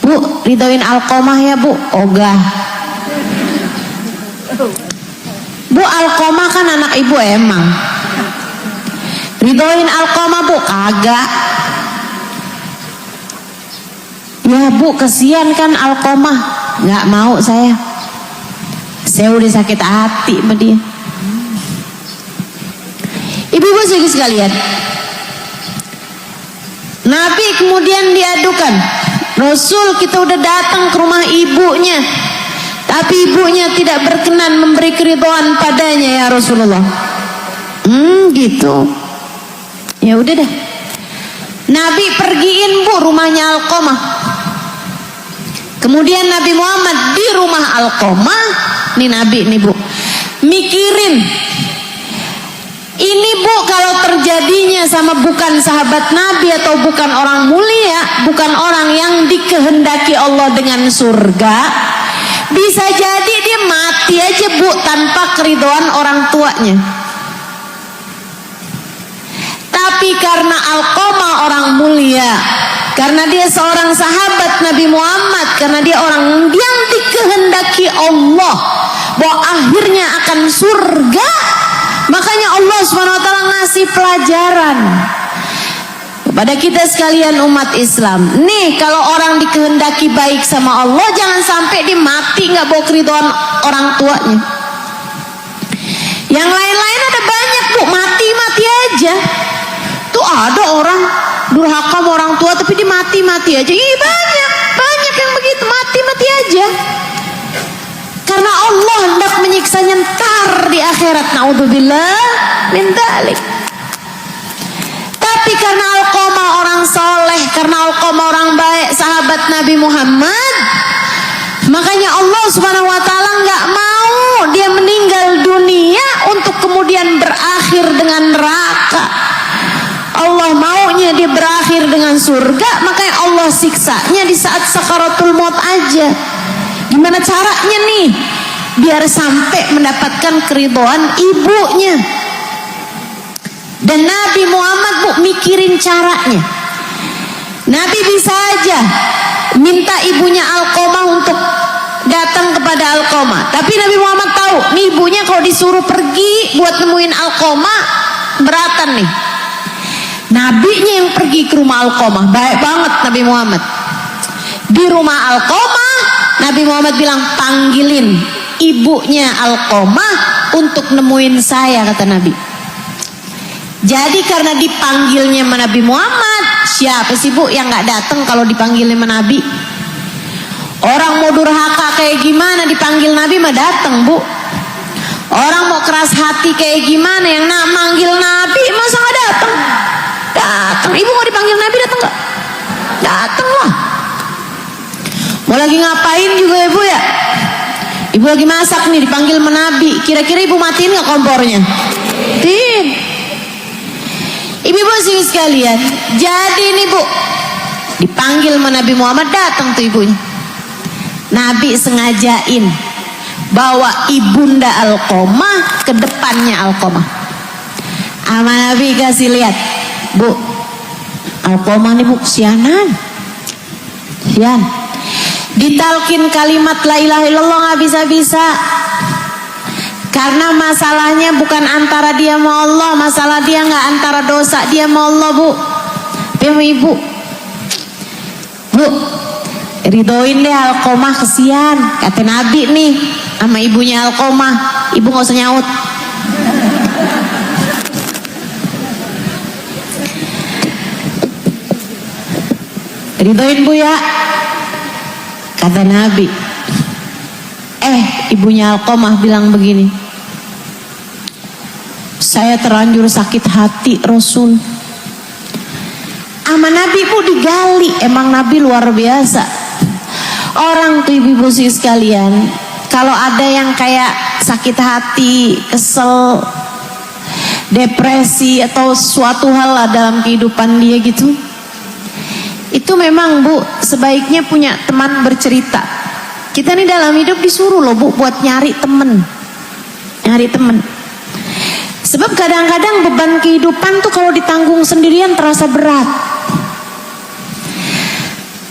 Bu, ridhoin Alqamah ya Bu. Ogah. Bu, Alqamah kan anak ibu emang. Ridhoin Alqamah Bu, kagak. Ya Bu, kesian kan Alqamah. Nggak mau saya udah sakit hati sama dia. Ibu-ibu sekalian, Nabi kemudian diadukan, Rasul kita udah datang ke rumah ibunya, tapi ibunya tidak berkenan memberi keridhaan padanya ya Rasulullah. Gitu. Ya udah dah. Nabi pergiin Bu rumahnya Alqamah. Kemudian Nabi Muhammad di rumah Alqamah, nih Nabi nih Bu, mikirin ini Bu, kalau terjadinya sama bukan sahabat Nabi atau bukan orang mulia, bukan orang yang dikehendaki Allah dengan surga, bisa jadi dia mati aja Bu tanpa keridhaan orang tuanya. Tapi karena Alqamah orang mulia, karena dia seorang sahabat Nabi Muhammad, karena dia orang yang dikehendaki Allah bahwa akhirnya akan surga, makanya Allah SWT ngasih pelajaran kepada kita sekalian umat Islam. Nih, kalau orang dikehendaki baik sama Allah, jangan sampai dia mati nggak bawa keridhaan orang tuanya. Yang lain-lain ada banyak bu, mati-mati aja. Tuh ada orang durhaka sama orang tua tapi dia mati-mati aja. Ih, banyak yang begitu, mati-mati aja. Karena Allah hendak menyiksanya ntar di akhirat. Naudzubillah min dzalik. Tapi karena Alqamah orang soleh, karena Alqamah orang baik, sahabat Nabi Muhammad, makanya Allah Subhanahu wa taala nggak mau dia meninggal dunia untuk kemudian berakhir dengan neraka. Allah maunya dia berakhir dengan surga, makanya Allah siksanya di saat sakaratul maut aja. Gimana caranya nih? Biar sampai mendapatkan keridhaan ibunya. Dan Nabi Muhammad bu mikirin caranya. Nabi bisa aja minta ibunya Alqamah untuk datang kepada Alqamah. Tapi Nabi Muhammad tahu nih ibunya kalau disuruh pergi buat nemuin Alqamah beratan nih. Nabinya yang pergi ke rumah Alqamah. Baik banget Nabi Muhammad. Di rumah Alqamah Nabi Muhammad bilang, panggilin ibunya Alqamah untuk nemuin saya, kata Nabi. Jadi karena dipanggilnya sama Nabi Muhammad, siapa sih bu yang nggak datang kalau dipanggilnya sama Nabi? Orang mau durhaka kayak gimana dipanggil Nabi mah datang bu. Orang mau keras hati kayak gimana yang manggil Nabi masa nggak datang? Datang. Ibu mau dipanggil Nabi datang nggak? Datang lah. Mau lagi ngapain juga ibu ya? Ibu lagi masak nih dipanggil sama Nabi. Kira-kira ibu matiin nggak kompornya? Matiin. Ibu-ibu sih sekalian, jadi nih bu, dipanggil sama Nabi Muhammad, datang tuh ibunya. Nabi sengajain bawa ibunda Alqamah ke depannya Alqamah. Ama Nabi kasih lihat, bu, Alqamah nih bu, sianan, ditalkin kalimat la ilaha illallah nggak bisa-bisa. Karena masalahnya bukan antara dia sama Allah, masalah dia nggak antara dosa dia sama Allah bu. Tapi ibu, bu, ridoin deh Alqamah, kesian, kata Nabi nih sama ibunya Alqamah. Ibu nggak usah nyaut. Ridoin bu ya, kata Nabi. Ibunya Alqamah bilang begini, saya terlanjur sakit hati Rasul. Sama Nabi bu digali, emang Nabi luar biasa. Orang tuh ibu-ibu sih sekalian, kalau ada yang kayak sakit hati, kesel, depresi atau suatu hal lah dalam kehidupan dia gitu, itu memang bu sebaiknya punya teman bercerita. Kita nih dalam hidup disuruh loh bu buat nyari temen. Sebab kadang-kadang beban kehidupan tuh kalau ditanggung sendirian terasa berat.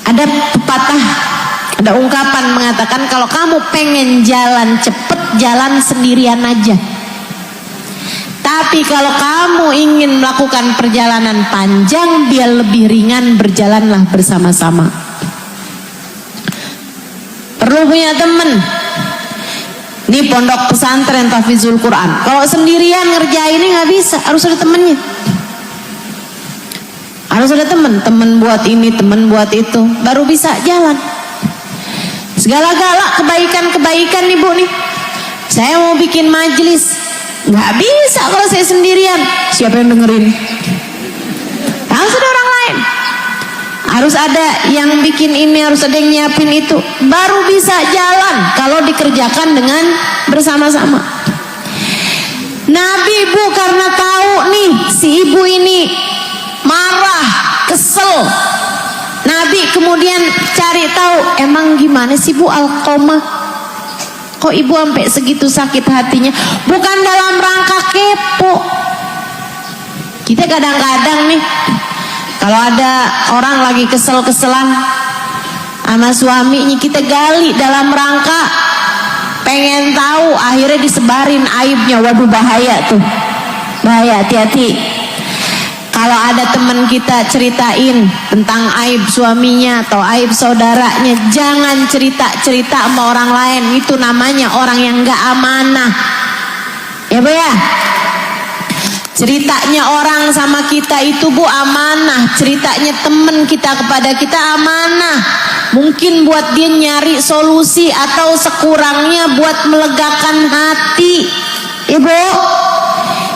Ada pepatah, ada ungkapan mengatakan kalau kamu pengen jalan cepet, jalan sendirian aja. Tapi kalau kamu ingin melakukan perjalanan panjang biar lebih ringan, berjalanlah bersama-sama. Perlu punya temen. Ini pondok pesantren Tahfizul Quran. Kalau sendirian ngerjainnya nggak bisa, harus ada temennya. Harus ada temen buat ini, temen buat itu, baru bisa jalan. Segala-gala kebaikan-kebaikan nih bu nih. Saya mau bikin majelis, nggak bisa kalau saya sendirian. Siapa yang dengerin? Harus ada orang lain. Harus ada yang bikin ini, harus ada yang nyiapin itu, baru bisa jalan kalau dikerjakan dengan bersama-sama. Nabi bu karena tahu nih si ibu ini marah, kesel, Nabi kemudian cari tahu emang gimana sih bu Alqamah, kok ibu sampai segitu sakit hatinya. Bukan dalam rangka kepo, Kita kadang-kadang nih, kalau ada orang lagi kesel-keselan sama suaminya, kita gali dalam rangka pengen tahu, akhirnya disebarin aibnya. Waduh, bahaya tuh, bahaya, hati-hati. Kalau ada teman kita ceritain tentang aib suaminya atau aib saudaranya, jangan cerita-cerita sama orang lain. Itu namanya orang yang gak amanah, ya Bu ya. Ceritanya orang sama kita itu Bu amanah. Ceritanya teman kita kepada kita amanah. Mungkin buat dia nyari solusi atau sekurangnya buat melegakan hati, Ibu.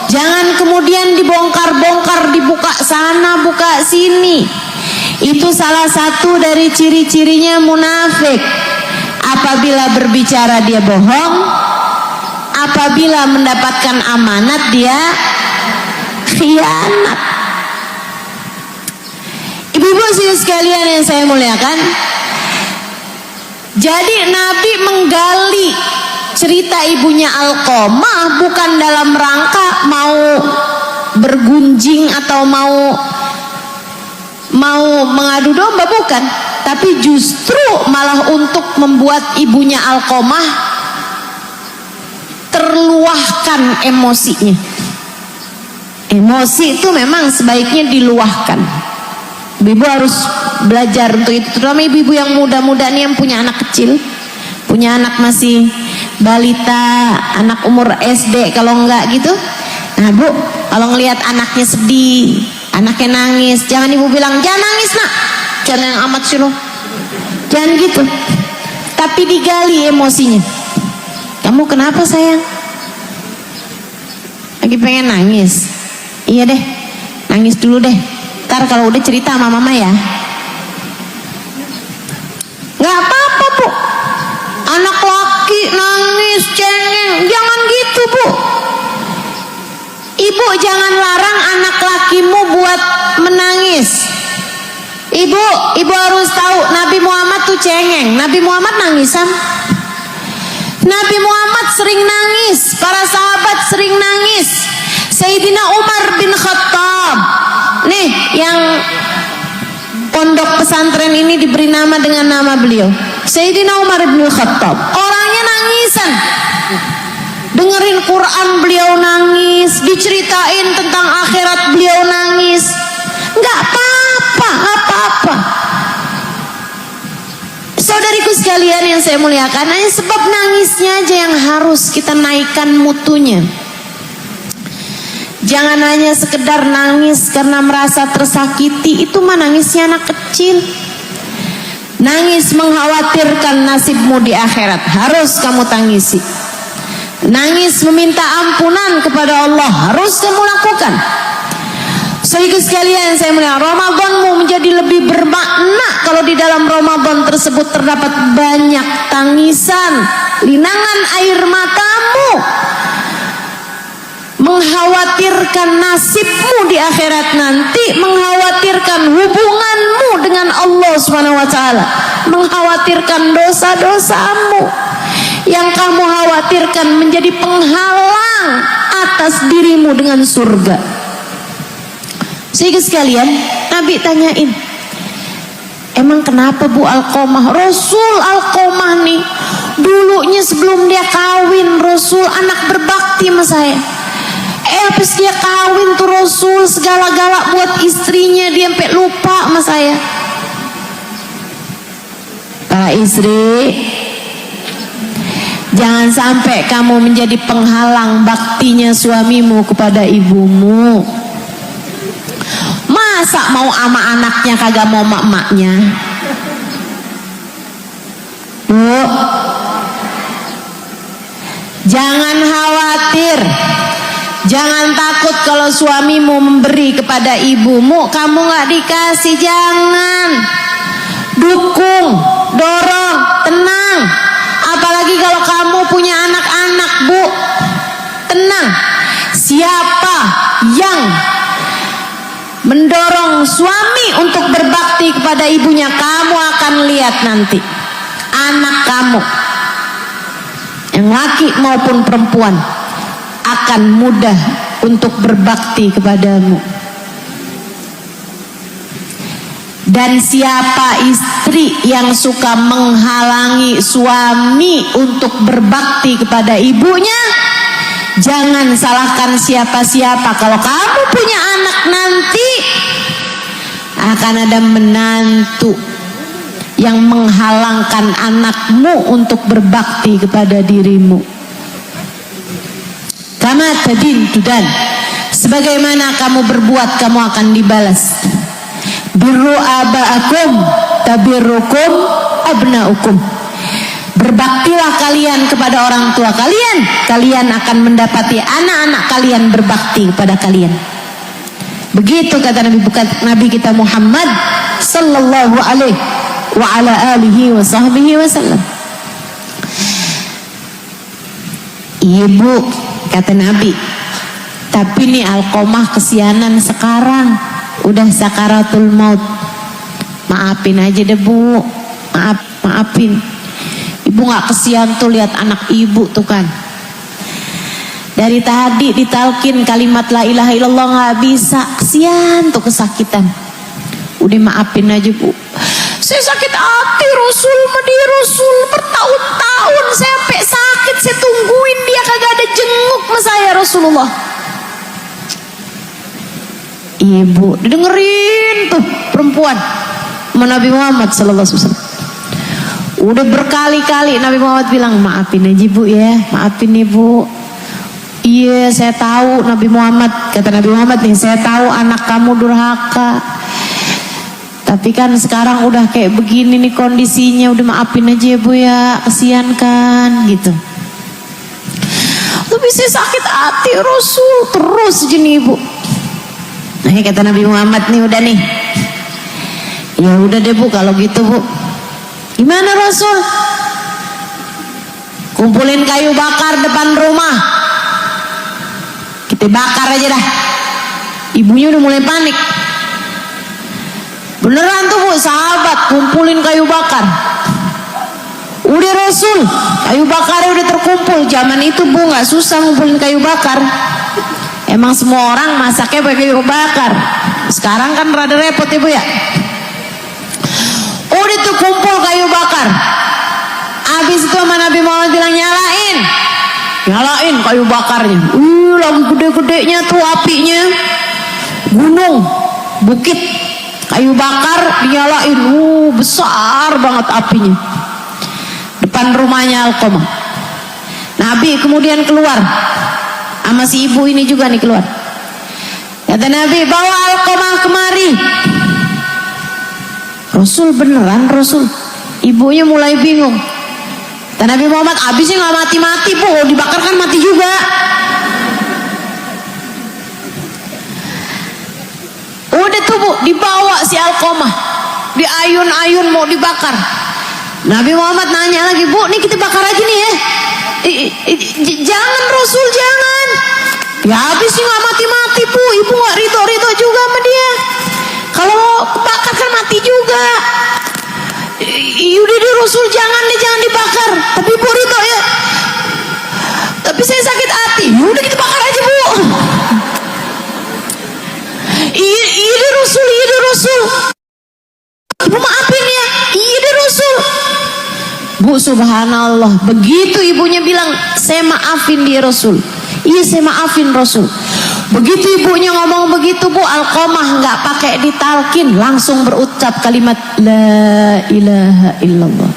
Jangan kemudian dibongkar-bongkar, dibuka sana, buka sini. Itu salah satu dari ciri-cirinya munafik. Apabila berbicara dia bohong, apabila mendapatkan amanat dia khianat. Ibu-ibu sekalian yang saya muliakan, jadi Nabi menggali cerita ibunya Alqamah bukan dalam rangka mau bergunjing atau mau mengadu domba, bukan, tapi justru malah untuk membuat ibunya Alqamah terluahkan emosinya. Emosi itu memang sebaiknya diluahkan. Ibu harus belajar untuk itu, terutama ibu-ibu yang muda-muda nih, yang punya anak kecil, punya anak masih balita, anak umur SD kalau enggak gitu. Nah Bu, kalau ngelihat anaknya sedih, anaknya nangis, jangan ibu bilang, jangan nangis nak, jangan yang amat sih lo, jangan gitu. Tapi digali emosinya. Kamu kenapa sayang? Lagi pengen nangis? Iya deh, nangis dulu deh, ntar kalau udah cerita sama mama ya. Gak apa-apa Bu, anak laki nangis cengeng, jangan gitu Bu. Ibu jangan larang anak lakimu buat menangis. Ibu harus tahu Nabi Muhammad tuh cengeng. Nabi Muhammad nangisan. Nabi Muhammad sering nangis, para sahabat sering nangis. Sayyidina Umar bin Khattab nih, yang pondok pesantren ini diberi nama dengan nama beliau, Sayyidina Umar bin Khattab. Orangnya nangisan, dengerin Quran beliau nangis, diceritain tentang akhirat beliau nangis. Nggak apa-apa, nggak apa-apa. Saudariku sekalian yang saya muliakan, hanya sebab nangisnya aja yang harus kita naikkan mutunya. Jangan hanya sekedar nangis karena merasa tersakiti, itu mah nangisnya anak kecil. Nangis mengkhawatirkan nasibmu di akhirat, harus kamu tangisi. Nangis meminta ampunan kepada Allah, harus kamu lakukan. Saudara sekalian saya muliakan, Ramadanmu menjadi lebih bermakna kalau di dalam Ramadan tersebut terdapat banyak tangisan, linangan air matamu, mengkhawatirkan nasibmu di akhirat nanti, mengkhawatirkan hubunganmu dengan Allah SWT, mengkhawatirkan dosa-dosamu yang kamu khawatirkan menjadi penghalang atas dirimu dengan surga. Sehingga sekalian, Nabi tanyain, emang kenapa Bu Alqamah? Rasul Alqamah nih dulunya sebelum dia kawin, Rasul anak berbakti sama saya. Habis dia kawin tuh Rasul segala-gala buat istrinya, dia sampai lupa sama saya. Para istri, jangan sampai kamu menjadi penghalang baktinya suamimu kepada ibumu. Masa mau ama anaknya kagak mau mak-maknya? Bu, jangan khawatir, jangan takut kalau suamimu memberi kepada ibumu kamu gak dikasih. Jangan, dukung, dorong, tenang. Apalagi kalau kamu punya anak-anak Bu, tenang. Siapa yang mendorong suami untuk berbakti kepada ibunya, kamu akan lihat nanti anak kamu, yang laki maupun perempuan, akan mudah untuk berbakti kepadamu. Dan siapa istri yang suka menghalangi suami untuk berbakti kepada ibunya, jangan salahkan siapa-siapa. Kalau kamu punya anak nanti, akan ada menantu yang menghalangkan anakmu untuk berbakti kepada dirimu. Kama tadin tudan, sebagaimana kamu berbuat kamu akan dibalas. Birru aba'akum tabirrukum abna'ukum. Berbaktilah kalian kepada orang tua kalian, kalian akan mendapati anak-anak kalian berbakti kepada kalian. Begitu kata Nabi kita Muhammad sallallahu alaihi wa ala alihi wa sahbihi wasallam. Ibu, kata Nabi, tapi nih Alqomah kesianan sekarang, udah sakaratul maut. Maafin aja deh Bu, maafin. Ibu gak kesian tuh lihat anak ibu tuh kan. Dari tadi ditalkin kalimat la ilaha illallah gak bisa, kesian tuh kesakitan. Udah maafin aja Bu. Saya sakit hati, Rasul Rasul bertahun-tahun saya sampai sakit, saya tungguin dia kagak ada jenguk sama saya Rasulullah. Ibu didengerin tuh perempuan sama Nabi Muhammad sallallahu alaihi wasallam. Udah berkali-kali Nabi Muhammad bilang, maafin aja Bu ya, maafin Ibu. Iya saya tahu Nabi Muhammad, kata Nabi Muhammad nih, saya tahu anak kamu durhaka. Tapi kan sekarang udah kayak begini nih kondisinya, udah maafin aja ya Bu ya, kesian kan gitu. Tapi saya sakit hati Rasul, terus gini Ibu. Nah kata Nabi Muhammad nih, udah nih, ya udah deh Bu kalau gitu Bu. Gimana Rasul? Kumpulin kayu bakar depan rumah, kita bakar aja dah. Ibunya udah mulai panik. Beneran tuh Bu, sahabat kumpulin kayu bakar. Udah Rasul, kayu bakarnya udah terkumpul. Zaman itu Bu nggak susah ngumpulin kayu bakar. Emang semua orang masaknya pakai kayu bakar. Sekarang kan rada repot Ibu ya. Udah tuh kumpul kayu bakar. Habis itu sama Nabi Muhammad bilang nyalain kayu bakarnya. Lagi gede-gedenya tuh apinya. Gunung, bukit, kayu bakar dinyalain. Besar banget apinya. Depan rumahnya Alqomah. Nabi kemudian keluar. Sama si ibu ini juga nih keluar. Kata Nabi, bawa Alqomah kemari. Rasul beneran Rasul. Ibunya mulai bingung. Kata Nabi Muhammad, abisnya gak mati-mati Bu, dibakar kan mati juga. Udah tuh Bu, dibawa si Alqomah, diayun-ayun mau dibakar. Nabi Muhammad nanya lagi, Bu nih kita bakar aja nih ya. Jangan Rasul, jangan. Ya habis sih gak mati-mati Bu, ibu gak rito-rito juga sama dia. Kalau bakar kan mati juga. Udah deh Rasul, jangan dibakar. Tapi Bu rito ya. Tapi saya sakit hati. Udah kita bakar aja Bu. Iya deh Rasul. Ibu maafin ya. Iya deh Rasul. Bu subhanallah, begitu ibunya bilang saya maafin dia Rasul. Iya saya maafin Rasul. Begitu ibunya ngomong begitu Bu, Alqomah nggak pakai ditalkin, langsung berucap kalimat la ilaha illallah.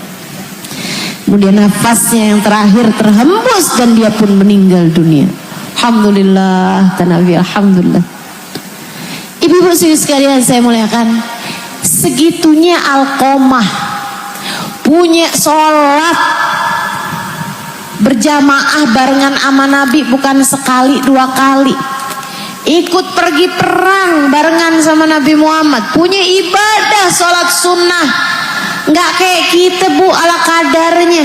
Kemudian nafasnya yang terakhir terhembus dan dia pun meninggal dunia. Alhamdulillah, Nabi, alhamdulillah. Ibu-ibu sekalian saya muliakan, segitunya Alqomah punya sholat berjamaah barengan sama Nabi bukan sekali dua kali. Ikut pergi perang barengan sama Nabi Muhammad. Punya ibadah sholat sunnah. Nggak kayak kita Bu, ala kadarnya.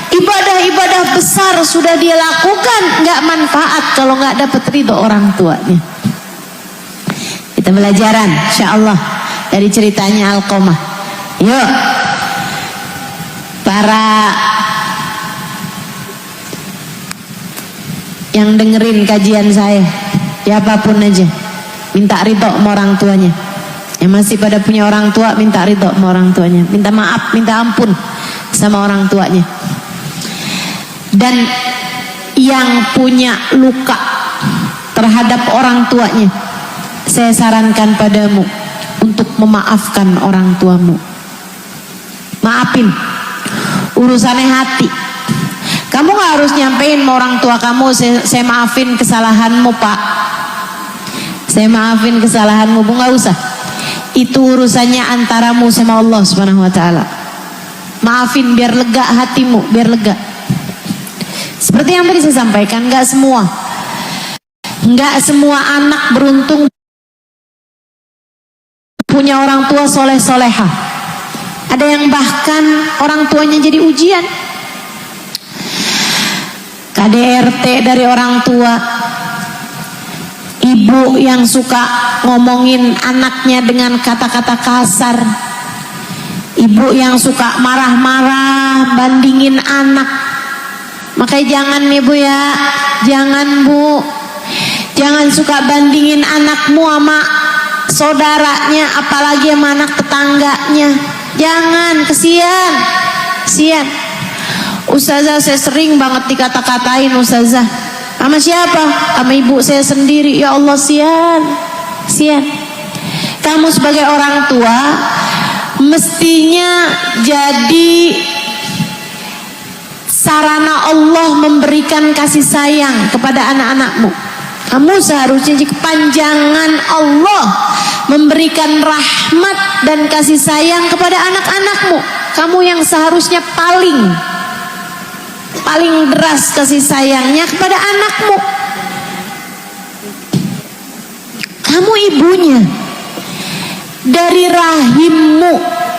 Ibadah-ibadah besar sudah dia lakukan, nggak manfaat kalau nggak dapat ridho orang tuanya. Kita belajaran insyaallah dari ceritanya Alqomah. Yuk para yang dengerin kajian saya, siapapun aja, minta ridho sama orang tuanya. Yang masih pada punya orang tua, minta ridho sama orang tuanya, minta maaf, minta ampun sama orang tuanya. Dan yang punya luka terhadap orang tuanya, saya sarankan padamu untuk memaafkan orang tuamu. Maafin, urusannya hati. Kamu gak harus nyampein sama orang tua kamu, saya maafin kesalahanmu pak, saya maafin kesalahanmu, bu, gak usah. Itu urusannya antaramu sama Allah Subhanahu wa ta'ala. Maafin biar lega hatimu, biar lega. Seperti yang tadi saya sampaikan, gak semua anak beruntung punya orang tua soleh-soleha. Ada yang bahkan orang tuanya jadi ujian. KDRT dari orang tua, ibu yang suka ngomongin anaknya dengan kata-kata kasar, ibu yang suka marah-marah bandingin anak. Makanya jangan nih bu ya, jangan bu, jangan suka bandingin anakmu sama saudaranya, apalagi sama anak tetangganya. Jangan, kesian. Ustazah, saya sering banget dikata-katain ustazah. Sama siapa? Sama ibu saya sendiri. Ya Allah, sian. Kamu sebagai orang tua mestinya jadi sarana Allah memberikan kasih sayang kepada anak-anakmu. Kamu seharusnya jadi kepanjangan Allah memberikan rahmat dan kasih sayang kepada anak-anakmu. Kamu yang seharusnya paling deras kasih sayangnya kepada anakmu. Kamu ibunya, dari rahimmu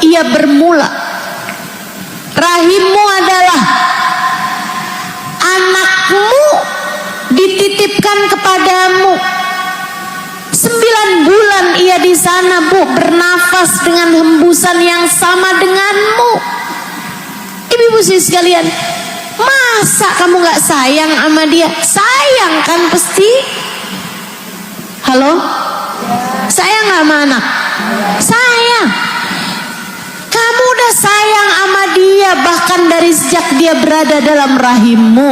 ia bermula. Rahimmu adalah anakmu dititipkan kepadamu. 9 bulan ia di sana bu, bernafas dengan hembusan yang sama denganmu. Ibu-ibu sekalian, masa kamu gak sayang sama dia? Sayang kan pasti. Halo? Sayang gak sama anak? Sayang. Kamu udah sayang sama dia bahkan dari sejak dia berada dalam rahimmu.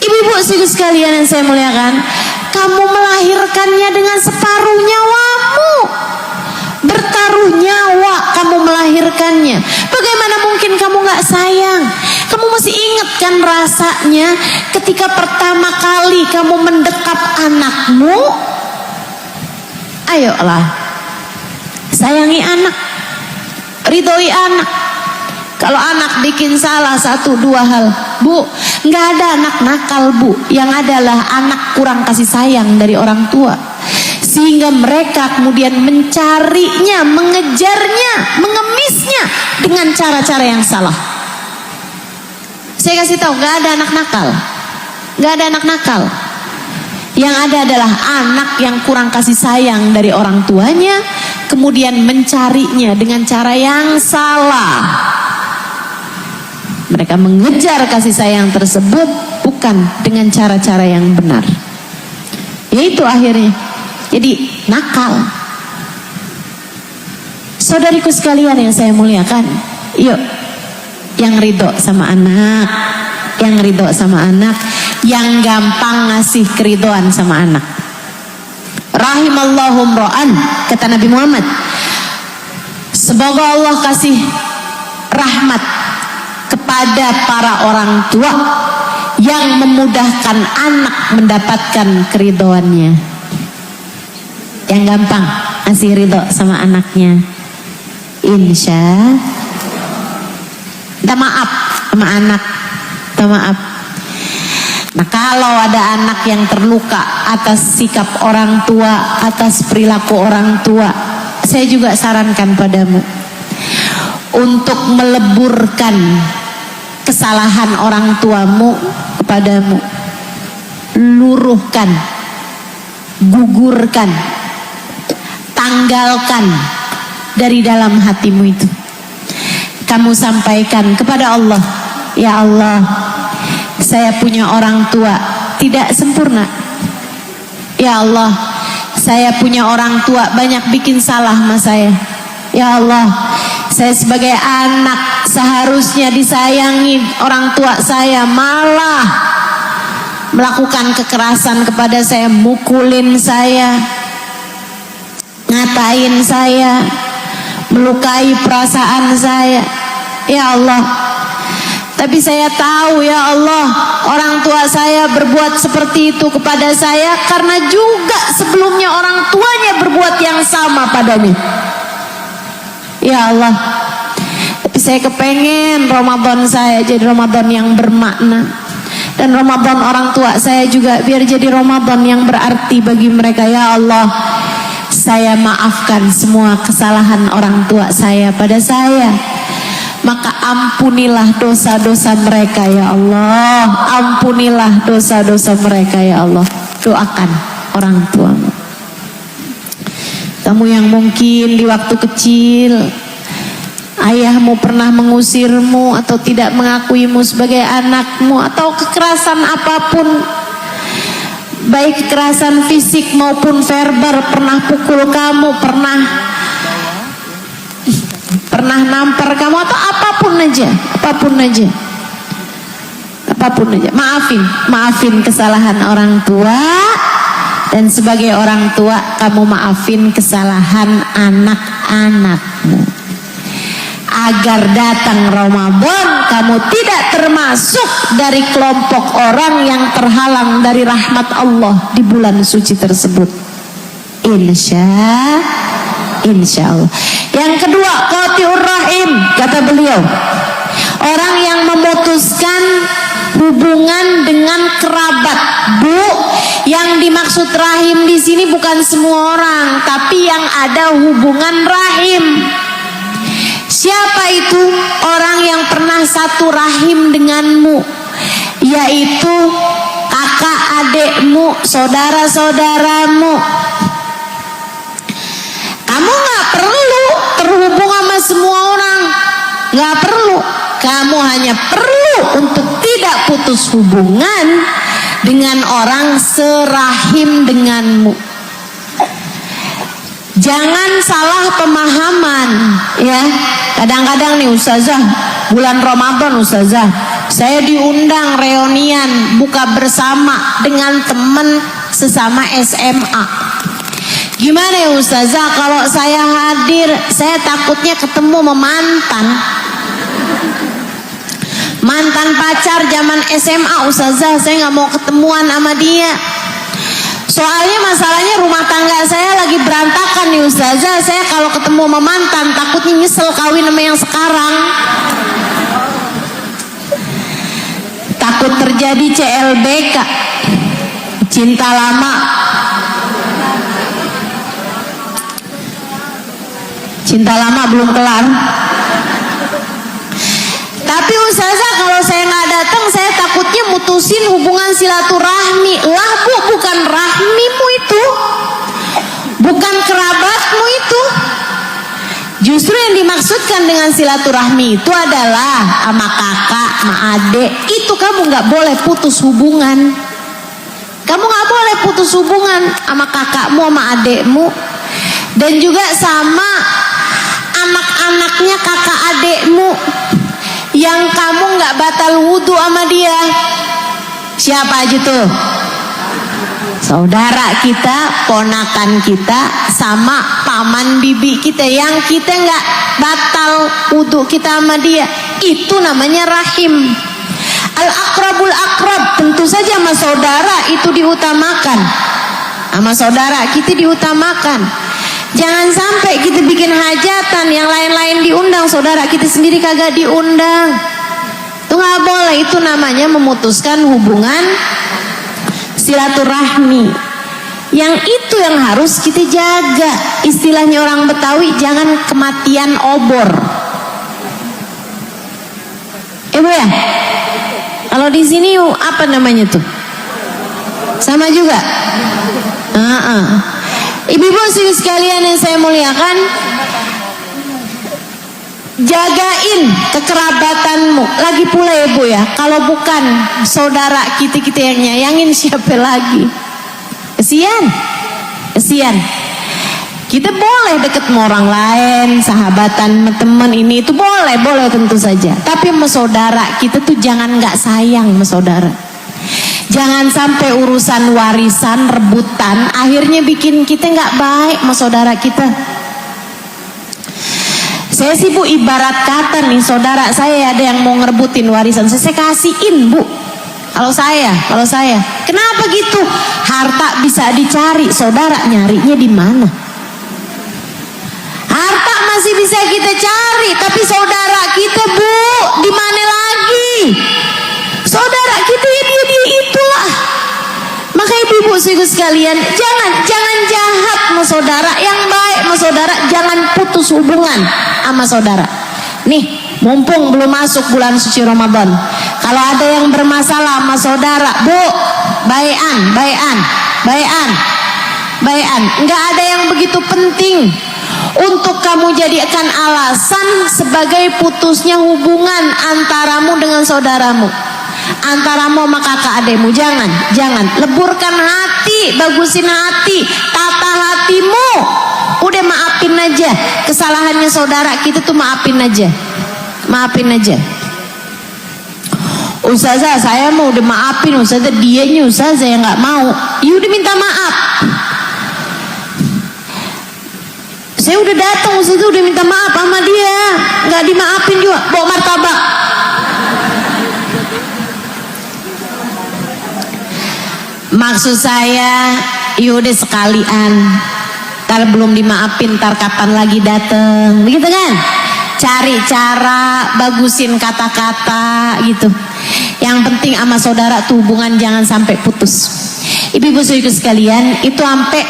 Ibu-ibu sekalian yang saya muliakan, kamu melahirkannya dengan separuh nyawamu, bertaruh nyawa kamu melahirkannya. Bagaimana mungkin kamu gak sayang? Kamu masih ingat kan rasanya ketika pertama kali kamu mendekap anakmu? Ayolah, sayangi anak, ridhoi anak. Kalau anak bikin salah 1-2 hal, bu, nggak ada anak nakal bu, yang adalah anak kurang kasih sayang dari orang tua, sehingga mereka kemudian mencarinya, mengejarnya, mengemisnya dengan cara-cara yang salah. Saya kasih tahu, nggak ada anak nakal, nggak ada anak nakal. Yang ada adalah anak yang kurang kasih sayang dari orang tuanya, kemudian mencarinya dengan cara yang salah. Mereka mengejar kasih sayang tersebut bukan dengan cara-cara yang benar. Yaitu akhirnya jadi nakal. Saudariku sekalian yang saya muliakan, yuk yang ridho sama anak, yang ridho sama anak, yang gampang ngasih keridoan sama anak. Rahimallahu mro'an, kata Nabi Muhammad, semoga Allah kasih rahmat kepada para orang tua yang memudahkan anak mendapatkan keridoannya. Yang gampang ngasih ridho sama anaknya, insya minta maaf sama anak, minta maaf. Nah kalau ada anak yang terluka atas sikap orang tua, atas perilaku orang tua, saya juga sarankan padamu untuk meleburkan kesalahan orang tuamu kepadamu. Luruhkan, gugurkan, tanggalkan dari dalam hatimu itu. Kamu sampaikan kepada Allah, ya Allah, saya punya orang tua tidak sempurna. Ya Allah, Saya punya orang tua banyak bikin salah sama saya. Ya Allah, saya sebagai anak seharusnya disayangi orang tua saya, malah melakukan kekerasan kepada saya, mukulin saya, ngatain saya, melukai perasaan saya. Ya Allah, tapi saya tahu ya Allah, orang tua saya berbuat seperti itu kepada saya karena juga sebelumnya orang tuanya berbuat yang sama padanya. Ya Allah, tapi saya kepengen Ramadan saya jadi Ramadan yang bermakna, dan Ramadan orang tua saya juga biar jadi Ramadan yang berarti bagi mereka. Ya Allah, saya maafkan semua kesalahan orang tua saya pada saya, maka ampunilah dosa-dosa mereka ya Allah, ampunilah dosa-dosa mereka ya Allah. Doakan orang tuamu. Kamu yang mungkin di waktu kecil ayahmu pernah mengusirmu atau tidak mengakuimu sebagai anakmu, atau kekerasan apapun, baik kekerasan fisik maupun verbal, pernah pukul kamu, pernah nampar kamu, atau apapun aja, maafin kesalahan orang tua. Dan sebagai orang tua, kamu maafin kesalahan anak-anakmu, agar datang Ramadan kamu tidak termasuk dari kelompok orang yang terhalang dari rahmat Allah di bulan suci tersebut. Insya Allah. Yang kedua, qati'ur rahim, kata beliau, orang yang memutuskan hubungan dengan kerabat. Bu, yang dimaksud rahim di sini bukan semua orang, tapi yang ada hubungan rahim. Siapa itu orang yang pernah satu rahim denganmu? Yaitu kakak adekmu, saudara-saudaramu. Kamu gak perlu terhubung sama semua orang, gak perlu. Kamu hanya perlu untuk tidak putus hubungan dengan orang serahim denganmu. Jangan salah pemahaman ya. Kadang-kadang nih ustazah, bulan Ramadan ustazah, saya diundang reunian buka bersama dengan teman sesama SMA. Gimana ya ustazah, kalau saya hadir, saya takutnya ketemu sama mantan pacar zaman SMA ustazah, saya nggak mau ketemuan sama dia. Soalnya masalahnya rumah tangga saya lagi berantakan nih ustazah. Saya kalau ketemu sama mantan takutnya nyesel kawin sama yang sekarang. Takut terjadi CLBK, cinta lama. Cinta lama belum kelar. Tapi ustazah, kalau saya nggak datang, saya takutnya mutusin hubungan silaturahmi. Lah bu, bukan rahmimu itu, bukan kerabatmu itu. Justru yang dimaksudkan dengan silaturahmi itu adalah sama kakak, sama adik. Itu kamu nggak boleh putus hubungan. Kamu nggak boleh putus hubungan sama kakakmu, sama adikmu, dan juga sama anak-anaknya kakak adikmu yang kamu nggak batal wudhu sama dia. Siapa aja tuh? Saudara kita, ponakan kita, sama paman bibi kita yang kita nggak batal wudhu kita sama dia. Itu namanya rahim. Al-akrabul akrab, tentu saja sama saudara itu diutamakan. Sama saudara kita diutamakan. Jangan sampai kita bikin hajatan yang lain-lain diundang, saudara kita sendiri kagak diundang. Itu nggak boleh. Itu namanya memutuskan hubungan silaturahmi. Yang itu yang harus kita jaga. Istilahnya orang Betawi, jangan kematian obor. Bu ya? Kalau di sini apa namanya tuh? Sama juga. Ibu-ibu sekalian yang saya muliakan, jagain kekerabatanmu. Lagi pula ya bu ya, kalau bukan saudara kita yang nyayangin, siapa lagi? Kesian kesian. Kita boleh deket sama orang lain, sahabatan, teman ini itu boleh tentu saja. Tapi sama saudara kita tuh jangan nggak sayang sama saudara. Jangan sampai urusan warisan, rebutan, akhirnya bikin kita nggak baik sama saudara kita. Saya sih Bu, ibarat kata nih, saudara saya ada yang mau ngerebutin warisan, saya kasihin Bu. Kalau saya, kenapa gitu? Harta bisa dicari, saudara nyarinya di mana? Harta masih bisa kita cari, tapi saudara kita Bu, di mana lagi? Saudara kita ya dia itulah. Maka ibu-ibu sekalian, jangan jahat sama saudara, yang baik sama saudara, jangan putus hubungan sama saudara. Nih, mumpung belum masuk bulan suci Ramadan, kalau ada yang bermasalah sama saudara, Bu, baian. Enggak ada yang begitu penting untuk kamu jadikan alasan sebagai putusnya hubungan antaramu dengan saudaramu, antaramu sama kakak ademu. Jangan leburkan hati, bagusin hati, tata hatimu. Udah maafin aja kesalahannya saudara kita tuh, maafin aja. Ustazah, saya mau udah maafin Ustazah, dianya Ustazah yang nggak mau. Ya udah minta maaf. Saya udah datang Ustazah, udah minta maaf sama dia, nggak dimaafin juga, bawa martabak. Maksud saya, yaudah sekalian, ntar belum dimaafin, ntar kapan lagi dateng, begitu kan? Cari cara, bagusin kata-kata gitu. Yang penting sama saudara tuh hubungan jangan sampai putus. Ibu-ibu sekalian, itu sampai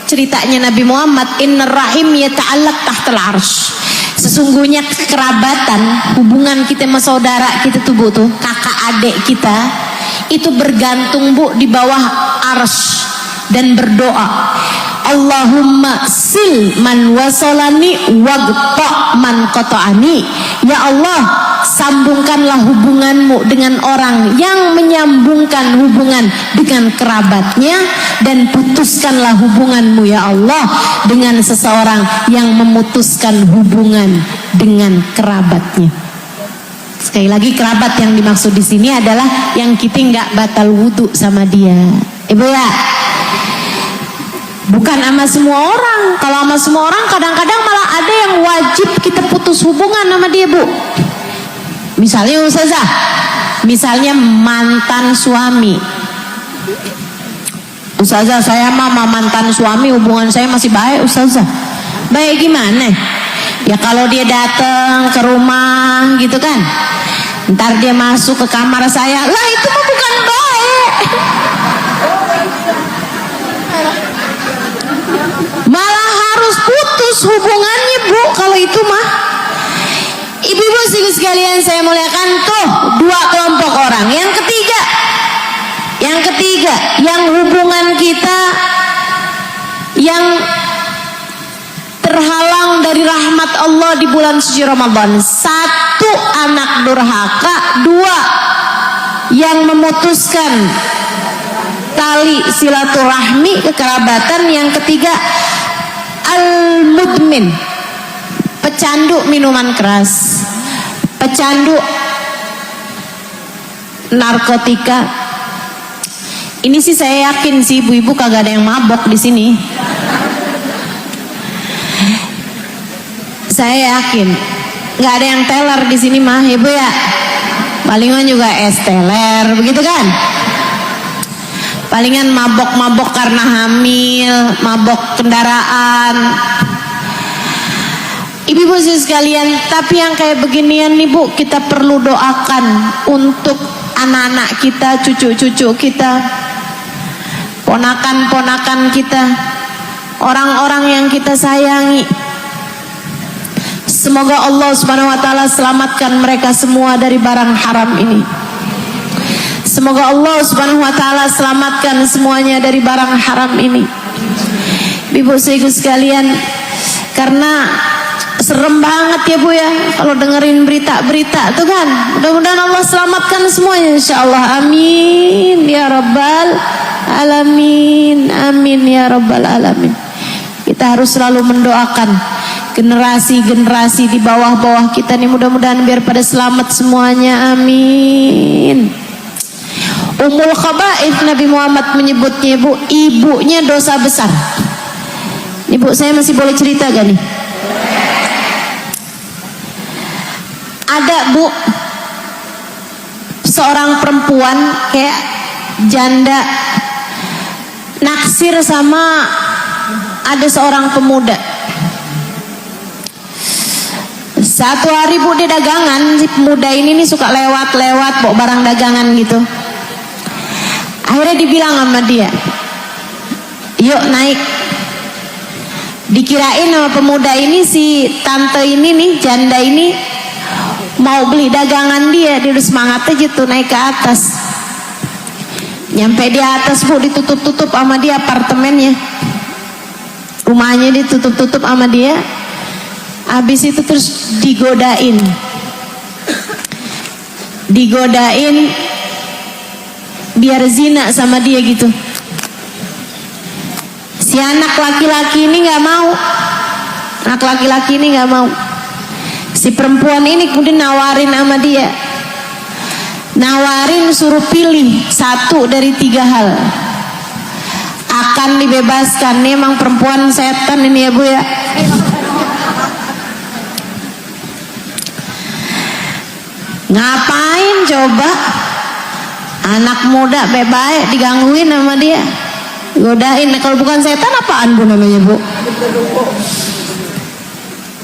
ceritanya Nabi Muhammad, innar rahim yata'allaq tahtal arsh. Sesungguhnya kekerabatan, hubungan kita sama saudara kita tuh Bu, tuh kakak adik kita, itu bergantung Bu di bawah arsy dan berdoa, Allahumma sil man wasolani waqta man qata'ani. Ya Allah, sambungkanlah hubunganmu dengan orang yang menyambungkan hubungan dengan kerabatnya, dan putuskanlah hubunganmu ya Allah dengan seseorang yang memutuskan hubungan dengan kerabatnya. Sekali lagi, kerabat yang dimaksud di sini adalah yang kita nggak batal wudhu sama dia, Ibu ya. Bukan sama semua orang. Kalau sama semua orang kadang-kadang malah ada yang wajib kita putus hubungan sama dia Bu. Misalnya Ustazah, misalnya mantan suami. Ustazah, saya sama mantan suami hubungan saya masih baik Ustazah. Baik gimana? Ya kalau dia datang ke rumah gitu kan, ntar dia masuk ke kamar saya, lah itu mah bukan baik. Malah harus putus hubungannya Bu kalau itu mah. Ibu-ibu sekalian saya muliakan, tuh dua kelompok orang. Yang ketiga, yang hubungan kita yang terhalang dari rahmat Allah di bulan suci Ramadan. Satu, anak durhaka. Dua, yang memutuskan tali silaturahmi kekerabatan. Yang ketiga, al-mudmin, pecandu minuman keras, pecandu narkotika. Ini sih saya yakin sih ibu-ibu kagak ada yang mabok di sini. Saya yakin nggak ada yang teler di sini mah, Ibu ya. Palingan juga es teler, begitu kan? Palingan mabok-mabok karena hamil, mabok kendaraan. Ibu-ibu sekalian, tapi yang kayak beginian nih Bu, kita perlu doakan untuk anak-anak kita, cucu-cucu kita, ponakan-ponakan kita, orang-orang yang kita sayangi. Semoga Allah Subhanahu wa taala selamatkan mereka semua dari barang haram ini. Semoga Allah Subhanahu wa taala selamatkan semuanya dari barang haram ini. Ibu sekalian, karena serem banget ya Bu ya kalau dengerin berita-berita tuh kan. Mudah-mudahan Allah selamatkan semuanya insyaallah. Amin ya rabbal alamin. Amin ya rabbal alamin. Kita harus selalu mendoakan generasi-generasi di bawah-bawah kita nih, mudah-mudahan biar pada selamat semuanya. Amin. Ummul khaba'ith Nabi Muhammad menyebutnya ibu, ibunya dosa besar. Ibu, saya masih boleh cerita gak nih? Ada bu, seorang perempuan kayak janda naksir sama ada seorang pemuda. Satu hari bu, dia dagangan, si pemuda ini nih suka lewat-lewat bawa barang dagangan gitu. Akhirnya dibilang sama dia, yuk naik. Dikirain sama pemuda ini si tante ini nih, janda ini mau beli dagangan dia. Dia udah semangat aja tuh naik ke atas. Nyampe di atas bu, ditutup-tutup sama dia apartemennya, rumahnya ditutup-tutup sama dia. Habis itu terus digodain biar zina sama dia gitu. Si anak laki-laki ini nggak mau. Si perempuan ini kemudian nawarin sama dia, suruh pilih satu dari 3 hal, akan dibebaskan. Ini emang perempuan setan ini ya bu ya. Ngapain coba anak muda bebas digangguin sama dia, godain. Kalau bukan setan apaan bu namanya bu?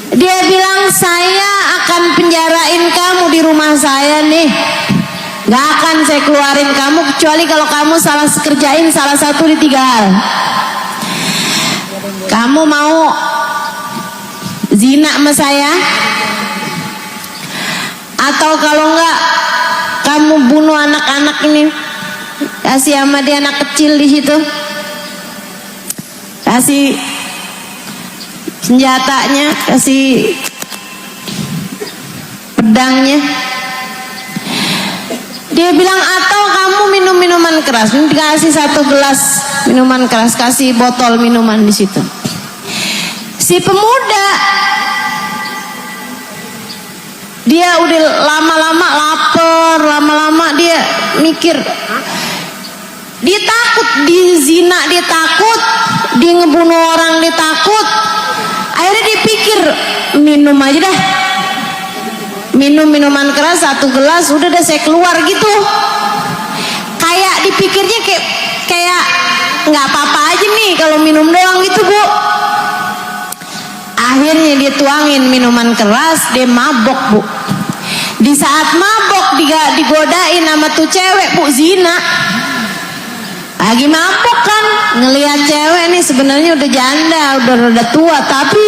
Dia bilang, saya akan penjarain kamu di rumah saya nih, gak akan saya keluarin kamu kecuali kalau kamu kerjain salah satu di 3 hal. Kamu mau zina sama saya, atau kalau enggak kamu bunuh anak-anak ini, kasih sama dia anak kecil di situ, kasih senjatanya, kasih pedangnya. Dia bilang, atau kamu minum minuman keras. Dikasih 1 gelas minuman keras, kasih botol minuman di situ. Si pemuda dia udah lama-lama lapar, lama-lama dia mikir, dia takut, dia zina dia takut, dia ngebunuh orang dia takut. Akhirnya dia pikir, minum aja dah, minum minuman keras 1 gelas, udah dah saya keluar gitu. Kayak dipikirnya kayak nggak apa-apa aja nih kalau minum doang gitu bu. Akhirnya dia tuangin minuman keras, dia mabok bu. Di saat mabok digodain sama tuh cewek bu, zina. Lagi mabok kan, ngelihat cewek nih sebenarnya udah janda, udah rada tua, tapi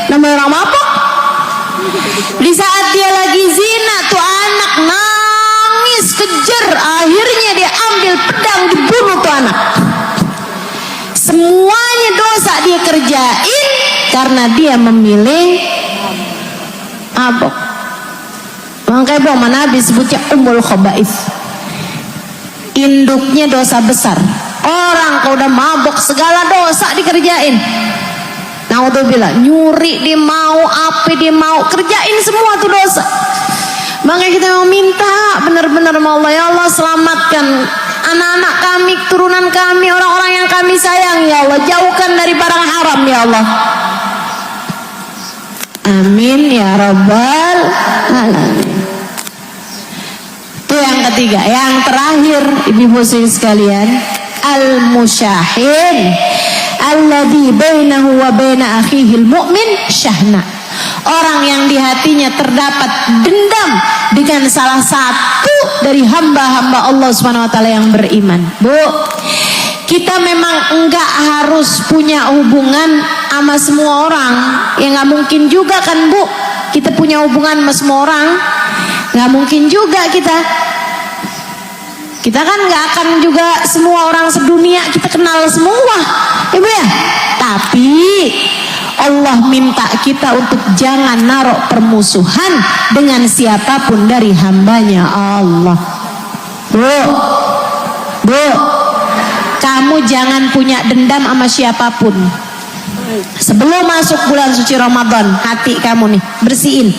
namanya orang mabok. Di saat dia lagi zina, tuh anak nangis kejer. Akhirnya dia ambil pedang, dibunuh tuh anak. Semuanya dosa dia kerjain karena dia memilih mabok. Makanya bu, Nabi sebutnya ummul khaba'ith, induknya dosa besar. Orang kalau udah mabok segala dosa dikerjain. Naudzubillah, nyuri dia mau, apa dia mau, kerjain semua tuh dosa. Makanya kita mau minta benar-benar sama Allah, ya Allah selamatkan anak-anak kami, keturunan kami, orang-orang yang kami sayang ya Allah, jauhkan dari barang haram ya Allah. Amin ya rabbal alamin. Itu yang ketiga. Yang terakhir ibu-ibu sekalian, al-musyahin alladzi bainahu wa baina akhihil mu'min syahna. Orang yang di hatinya terdapat dendam dengan salah satu dari hamba-hamba Allah Subhanahu wa taala yang beriman. Bu, kita memang enggak harus punya hubungan sama semua orang. Ya nggak mungkin juga kan bu, kita punya hubungan sama semua orang. Nggak mungkin juga kita kan nggak akan juga semua orang sedunia kita kenal semua, ibu ya. Tapi Allah minta kita untuk jangan naruh permusuhan dengan siapapun dari hambanya Allah. Bu, kamu jangan punya dendam sama siapapun. Sebelum masuk bulan suci Ramadan, hati kamu nih bersihin.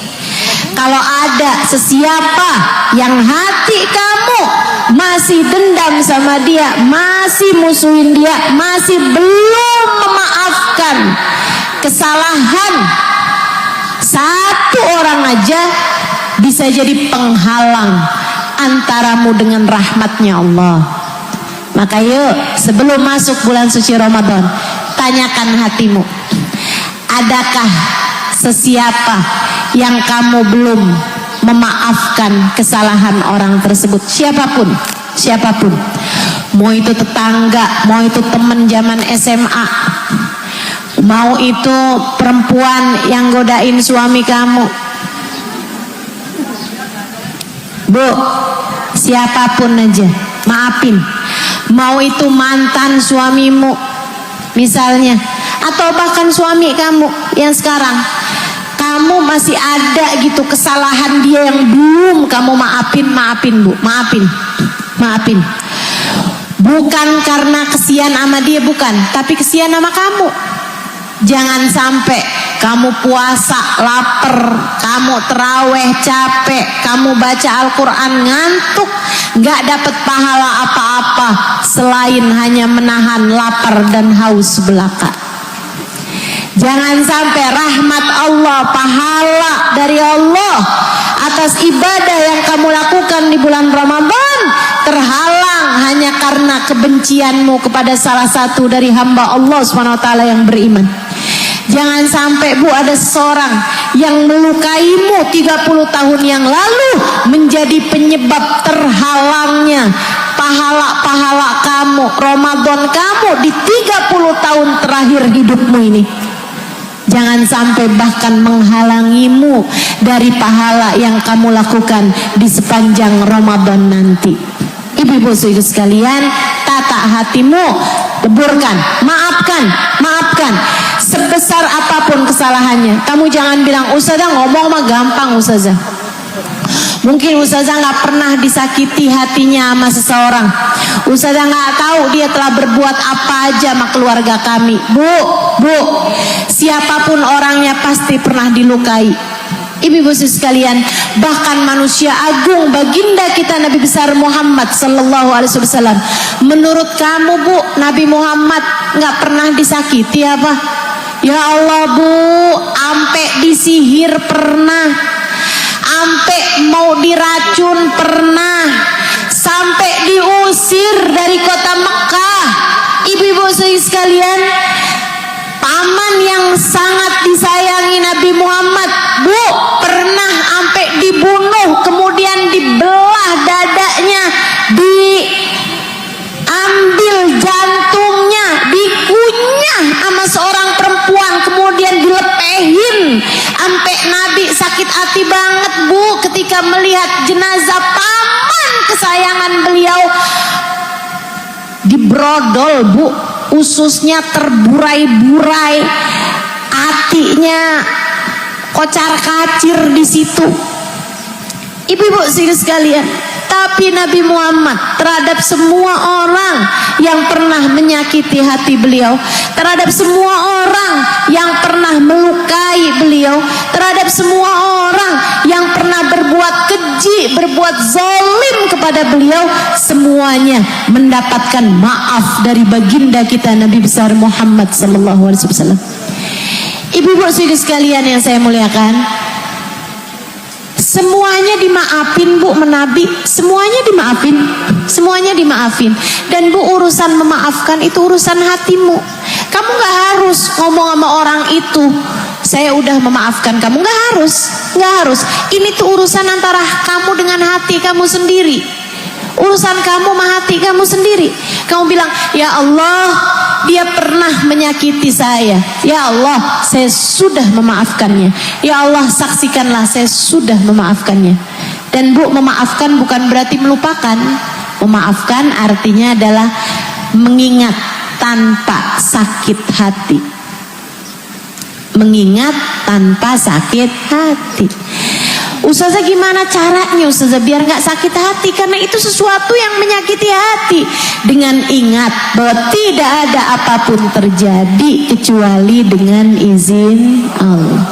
Kalau ada sesiapa yang hati kamu masih dendam sama dia, masih musuhin dia, masih belum memaafkan kesalahan satu orang aja, bisa jadi penghalang antaramu dengan rahmatnya Allah. Maka yuk, sebelum masuk bulan suci Ramadan, tanyakan hatimu, adakah sesiapa yang kamu belum memaafkan kesalahan orang tersebut? Siapapun, mau itu tetangga, mau itu teman zaman SMA, mau itu perempuan yang godain suami kamu. Bu, siapapun aja, maafin. Mau itu mantan suamimu misalnya, atau bahkan suami kamu yang sekarang, kamu masih ada gitu kesalahan dia yang belum kamu maafin Bu, maafin. Bukan karena kesian sama dia, bukan, tapi kesian sama kamu. Jangan sampai kamu puasa lapar, kamu terawih capek, kamu baca Al-Quran ngantuk, gak dapat pahala apa-apa selain hanya menahan lapar dan haus belaka. Jangan sampai rahmat Allah, pahala dari Allah atas ibadah yang kamu lakukan di bulan Ramadan terhalang hanya karena kebencianmu kepada salah satu dari hamba Allah SWT yang beriman. Jangan sampai Bu, ada seseorang yang melukaimu 30 tahun yang lalu menjadi penyebab terhalangnya pahala-pahala kamu, Ramadan kamu di 30 tahun terakhir hidupmu ini. Jangan sampai bahkan menghalangimu dari pahala yang kamu lakukan di sepanjang Ramadan nanti. Ibu-ibu saudara sekalian, tata hatimu, leburkan, maafkan. Sebesar apapun kesalahannya, kamu jangan bilang, Ustazah ngomong mah gampang Ustazah. Mungkin Ustazah nggak pernah disakiti hatinya sama seseorang. Ustazah nggak tahu dia telah berbuat apa aja sama keluarga kami. Bu, siapapun orangnya pasti pernah dilukai. Ibu-ibu sekalian, bahkan manusia agung baginda kita Nabi besar Muhammad sallallahu alaihi wasallam. Menurut kamu Bu, Nabi Muhammad nggak pernah disakiti apa? Ya Allah Bu, ampe disihir pernah, ampe mau diracun pernah, sampai diusir dari kota Mekah. Ibu-ibu sekalian, paman yang sangat disayangi Nabi Muhammad, Bu, pernah sampai dibunuh, kemudian dibelah dadanya, diambil jantungnya, dikunyah sama seorang perempuan, kemudian dilepehin. Sampai Nabi sakit hati banget Bu ketika melihat jenazah paman kesayangan beliau dibrodol Bu, ususnya terburai-burai, hatinya kocar-kacir di situ. Ibu-ibu sekalian, tapi Nabi Muhammad terhadap semua orang yang pernah menyakiti hati beliau, terhadap semua orang yang pernah melukai beliau, terhadap semua orang yang pernah berbuat keji, berbuat zalim kepada beliau, semuanya mendapatkan maaf dari baginda kita Nabi besar Muhammad sallallahu alaihi wasallam. Ibu-ibu sekalian yang saya muliakan, semuanya dimaafin Bu, menabi, semuanya dimaafin. Dan Bu, urusan memaafkan itu urusan hatimu. Kamu gak harus ngomong sama orang itu, saya udah memaafkan kamu, gak harus. Ini tuh urusan antara kamu dengan hati kamu sendiri, urusan kamu sama hati kamu sendiri. Kamu bilang, ya Allah, dia pernah menyakiti saya, ya Allah, saya sudah memaafkannya. Ya Allah, saksikanlah saya sudah memaafkannya. Dan Bu, memaafkan bukan berarti melupakan. Memaafkan artinya adalah mengingat tanpa sakit hati. Mengingat tanpa sakit hati. Ustazah gimana caranya Ustazah biar gak sakit hati? Karena itu sesuatu yang menyakiti hati. Dengan ingat bahwa tidak ada apapun terjadi kecuali dengan izin Allah.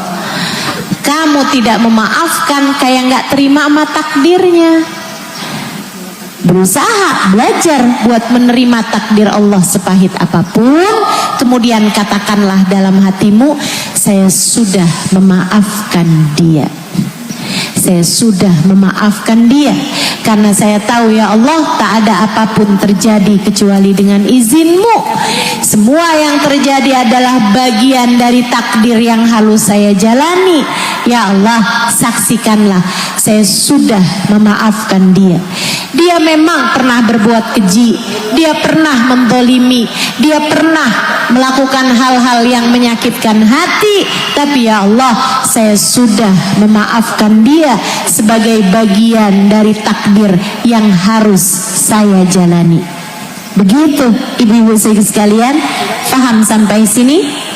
Kamu tidak memaafkan kayak gak terima sama takdirnya. Berusaha belajar buat menerima takdir Allah sepahit apapun. Kemudian katakanlah dalam hatimu, saya sudah memaafkan dia. Saya sudah memaafkan dia. Karena saya tahu ya Allah, tak ada apapun terjadi kecuali dengan izinmu. Semua yang terjadi adalah bagian dari takdir yang harus saya jalani. Ya Allah, saksikanlah saya sudah memaafkan dia. Dia memang pernah berbuat keji, dia pernah mendolimi, dia pernah melakukan hal-hal yang menyakitkan hati. Tapi ya Allah, saya sudah memaafkan dia sebagai bagian dari takdir yang harus saya jalani. Begitu ibu-ibu sekalian, paham sampai sini?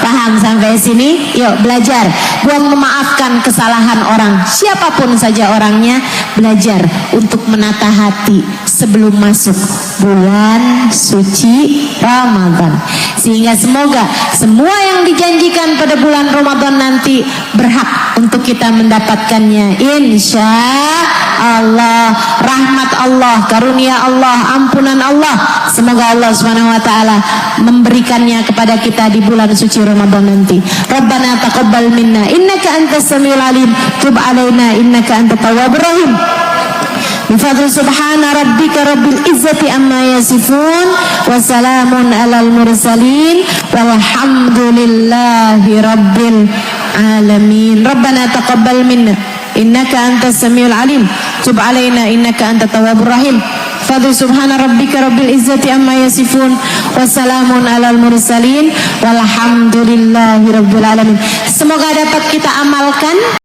Paham sampai sini? Yuk belajar buat memaafkan kesalahan orang, siapapun saja orangnya. Belajar untuk menata hati sebelum masuk bulan suci Ramadan, sehingga semoga semua yang dijanjikan pada bulan Ramadan nanti berhak untuk kita mendapatkannya. Insya Allah, rahmat Allah, karunia Allah, ampunan Allah, semoga Allah Subhanahu wa taala memberikannya kepada kita di bulan suci Ramadan nanti. Rabbana taqabbal minna innaka antas samiul alim, tub alaina innaka antat tawwabur rahim. Bifadli subhana rabbika rabbil izzati amma yasifun, wa salamun alal mursalin, walhamdulillahi rabbil alamin. Rabbana taqabbal minna innaka antas samiul alim, tub alaina innaka antat tawwabur rahim. Fadli subhana rabbika rabbil izzati amma yasifun, wassalamun alal mursalin, walhamdulillahi rabbil alamin. Semoga dapat kita amalkan.